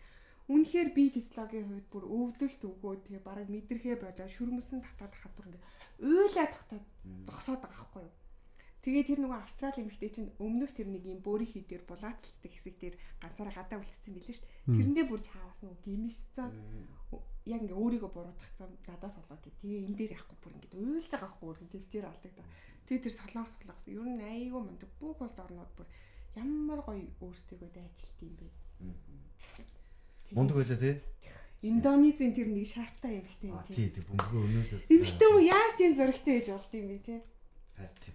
Үнэхээр бие физиологийн хувьд бүр өвдөлт өгөө тий бараг мэдрэхээ болоо шүрмэсэн татаад хахад бүр ингээ уйлаа тогтоод зогсоод байгаа байхгүй юу. Тэгээ тэр нөгөө Австралийн эмэгтэй чинь өмнөх тэр нэг юм бөөрийн хий дээр булаацалцдаг хэсэг дээр ганцаараа гадаа үлдсэн билээ шүү дээ. Тэрэндээ бүр чаавас нөгөө гимшсэн. Яг ингээ өөрийгөө буруутгацсан надаас олоод тэгээ энэ дээр яахгүй бүр ингээ уйлж байгаа байхгүй юу төвчээр алдаг да. Тэгээ тэр солонгос ер нь айгүй мундаг бүх улс орнууд бүр ямар гоё өөрсдийгөө дайжилт юм бэ. Мундаг байлаа тий. Индонезийн тэр нэг шаарттай эмэгтэй юм тий. Тий бөмбөгөө өнөөсөө. Эмэгтэй хүн яаж тийм зөрөгтэй гэж болд юм бэ тий. Харин тий.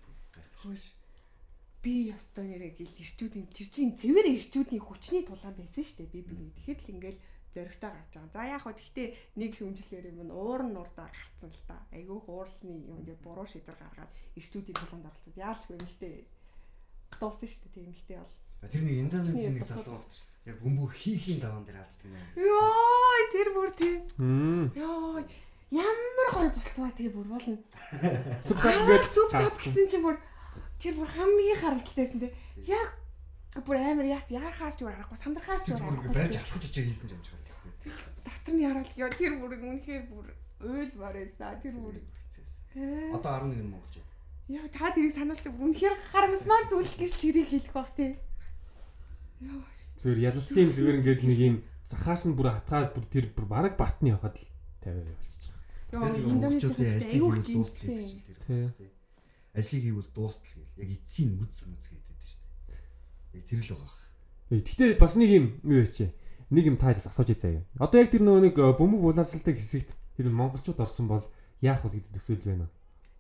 Би ёстой нэрээ гэл ирчүүдийн тэр чинь цэвэр ирчүүдийн хүчний тулаан байсан шүү дээ. Би тэгэхэд л ингээл зөрөгтэй гарч байгаа. За яг хөө тэгтээ нэг хэмжлэр юм уур нь урдаа гарцсан л та. Айгүйх уурлсны юм дээр буруу шийдвэр гаргаад ирчүүдийн тулаанд оролцоод яалчгүй эмэгтэй дууссан шүү дээ. Эмэгтэй бол. Тэр нэг Индонезийн нэг залуу яг бөмбөг хийхийн даваан дээр алддаг юм. Йой тэр бүр тийм. Йой ямар гоё болтваа тэгээ бүр болно. Сүп сап гэсэн чинь бүр тэр бүр хамгийн харамсалтайсэн те. Яг бүр амар яархаас ч өөр аргагүй сандрахаас ч өөр аргагүй. Барьж алхаж очиж хийсэн юм чиглэлсэн. Дотор нь яраал ёо тэр бүр үнэхээр бүр уйл барайсаа тэр бүр. Одоо 11 монголч. Яа та тэрийг сануулдаг үнэхээр харамсмаар зүйл гэж тэрийг хэлэх бах те. Йоо. Зүгээр ялалтын зүгээр ингээд нэг юм захаас нь бүр хатгаад бүр тэр бүр бараг батны явахад л 50 явчихсан. Индонезийн аюух гимсэн. Ажлыг хийвэл дуустал гээл. Яг эцсийн үз гэдэг шүү дээ. Яг тэр л байгаа. Гэхдээ бас нэг юм юу вэ? Нэг юм таадас асууж заяа. Одоо яг тэр нэг бөмбөг булаацалтай хэсэгт тэр монголчууд орсон бол яах вэ гэдэг төсөөл байна.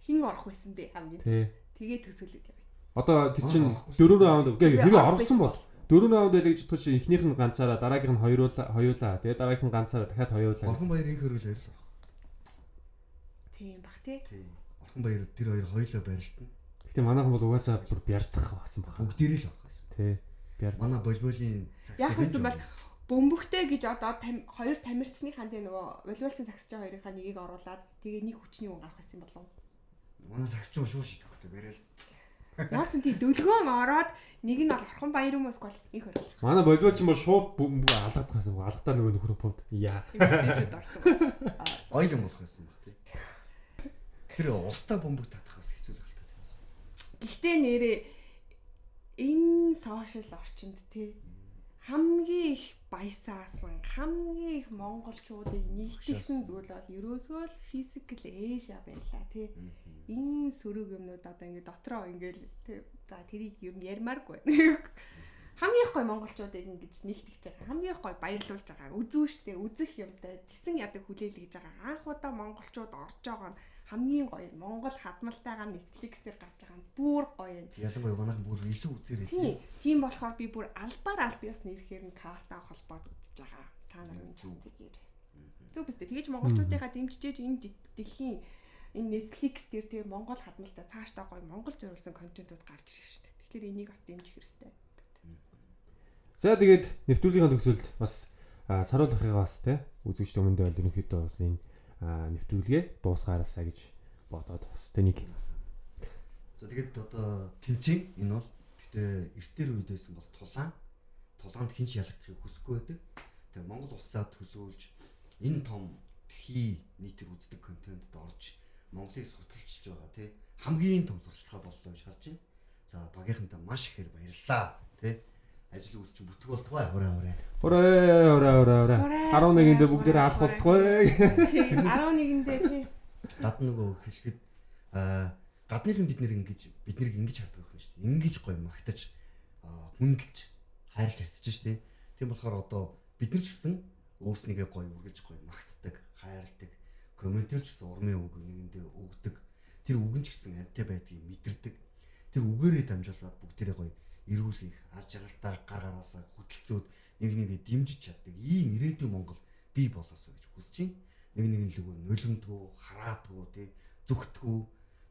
Хин орох байсан бэ хамгийн. Тэгээ төсөөлөд яваа. Одоо тэр чинь 4 раунд хэвээ орсон бол 4 раунд байлгаж бодох чинь эхнийх нь ганцаараа дараагийнх нь хоёулаа. Тэгээ дараагийнх нь ганцаараа дахиад хоёулаа. Орхон баяр их хөргөл ярил. Тийм бах тий. Орхон баяр тэр хоёр хоёулаа байрлалтна. Гэтэ манайхан бол угаасаа бүр бярдах байсан баг. Бүгдээрээ л орох байсан. Тий. Бярд. Манай волейболын Яг гэсэн бол бөмбөгтэй гэж одоо хоёр тамирчны ханд нөгөө волейболчин сагсчаа хоёрынхаа нэгийг оруулаад тэгээ нэг хүчний хүн гарах байсан болов. Манай сагсч шууд шийдэх хэрэгтэй барил. Яасан тий дөлгөөн ороод нэг нь бол орхон баяр хүмүүс гол их хөрөх. Манай волейболчин бол шууд бөмбөг алгадах байсан. Алгадаа нөгөө нөхөр повд. Яа. Тэжүүд орсон. Ойлон болох байсан баг тий. Тэр устаа бөмбөг татах бас хэцүү л байна. Гэхдээ нэрээ энэ сошиал орчинд тий хамгийн их баясаасан хамгийн их монголчуудыг нэгтгэсэн зүйл бол ерөөсөө л physical Asia байлаа тий. Энэ сөрөг юмнууд одоо ингээд дотроо ингээд тий за тэрийг ер нь ярмааргүй. Хамгийн их гой монголчуудыг ингэж нэгтгэж байгаа. Хамгийн их гой баярлуулж байгаа. Үзүүштэй үзэх юмтай тэсэн ядаг хүлээлгэж байгаа. Анх удаа монголчууд орж байгаа нь хамгийн гоё Монгол хадмалтайгаар Netflix дээр гарч байгаа нь бүр гоё юм. Ялангуяа манайхан бүр илүү үзээрэй. Тийм болохоор би бүр албаар альбиас нэрхээр нь карта холбоод үзэж байгаа. Та нарын зүгээрээ. Зүг биз дээ. Тэгэж монголчуудыгаа дэмжиж энэ дэлхийн энэ Netflix дээр тэгээ Монгол хадмалтай цаашдаа гоё монгол зориулсан контентууд гарч ирэх шүү дээ. Тэгэхээр энийг бас дэмжих хэрэгтэй. За тэгээд нэвтрүүлгийн төгсөлд бас саруулгахыгаа бас те үзэгчд өмнөдөө бол ерөнхийдөө бас энэ нэвтрүүлгээ дуусгаараасаа гэж бодоод бас тэнийг. За тэгээд одоо тэмцээн энэ бол гэхдээ эртээр үедээсэн бол тулаанд хинч ялагдахыг хүсэхгүй байдаг. Тэгээд Монгол улсаа төлөөлж энэ том дэлхийн нийтээр үздэг контентэд орж Монголыг суталчилж байгаа тий хамгийн том сурталчилгаа боллоо гэж харж байна. За багийнхантаа маш ихээр баярлалаа тий ажил үүсч бүтг болтугай хураа. 11-нд бүгдээ алах болтугай. 11-нд тий. Гадна нөгөө хэлэхэд гадныхан бид нэрийг ингэж хардаг байх шүү дээ. Ингэж гоё магтаж хүндэлж хайрлж хатчих шүү дээ. Тийм болохоор одоо бид нар ч гэсэн өөрснийгээ гоё үргэлж гоё магтдаг, хайрладаг, комментэр ч гэсэн урмын үг нэгэндээ өгдөг. Тэр үг нь ч гэсэн амттай байдгийг мэдэрдэг. Тэр үгээрээ дамжуулаад бүгдээрээ гоё эрүүл их аз жаргалтай гар гараасаа хөдөлцөөд нэг нэгээ дэмжиж чаддаг ийм ирээдүйн Монгол бий болоосоо гэж хүсэж байна. Нэг л нөгөө нулимдгүй, хараадгүй тий зүгтгүй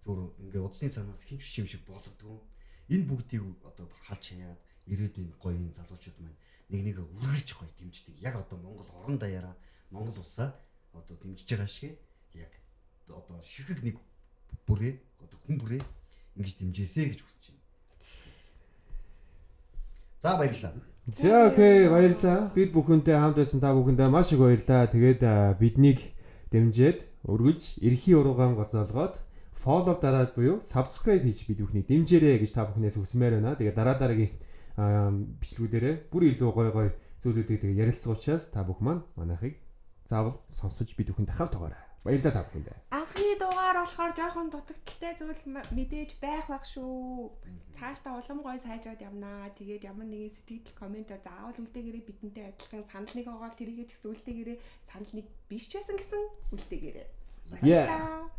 зүгээр ингээ удсны цаанаас химш шиг болгодгүй. Энэ бүгдийг одоо халж хаяад ирээдүйн гоё энэ залуучууд маань нэг үргэлж гоё дэмждэг. Яг одоо Монгол орон даяараа Монгол улсаа одоо дэмжиж байгаа шиг яг одоо ширхэг нэг бүрээ одоо хүн бүрээ ингэж дэмжээсэй гэж хүсэж байна. За баярлалаа. За окей баярлалаа. Бид бүхэнтэй хамт байсан та бүхэндээ маш их баярлалаа. Тэгээд биднийг дэмжиж өргөж эрхий уруугаан гоцоолгоод follow дараад буюу subscribe хийж бид бүхний дэмжээрэй гэж та бүхнээс хүсмээр байна. Тэгээд дараагийн бичлэгүүдээрээ бүр илүү гой зүйлүүдийг тэгээд ярилцгаучаас та бүх маань манайхыг заавал сонсож бид бүхэнд дахин тоогоорой. Баярлалаа та бүхэндээ. Анхны дугаар болохоор жоохон дутагдaltaй зүйл мэдээж байх шүү. Цаашдаа улам гоё сайжраад явнаа. Тэгээд ямар нэгэн сэтгэл комментээр заавал үлдээгээрээ бидэнтэй адилхан санал нэг байгаа тэрийгээ ч гэсэн үлдээгээрээ санал нэг биш ч байсан гэсэн үлдээгээрээ. Yeah.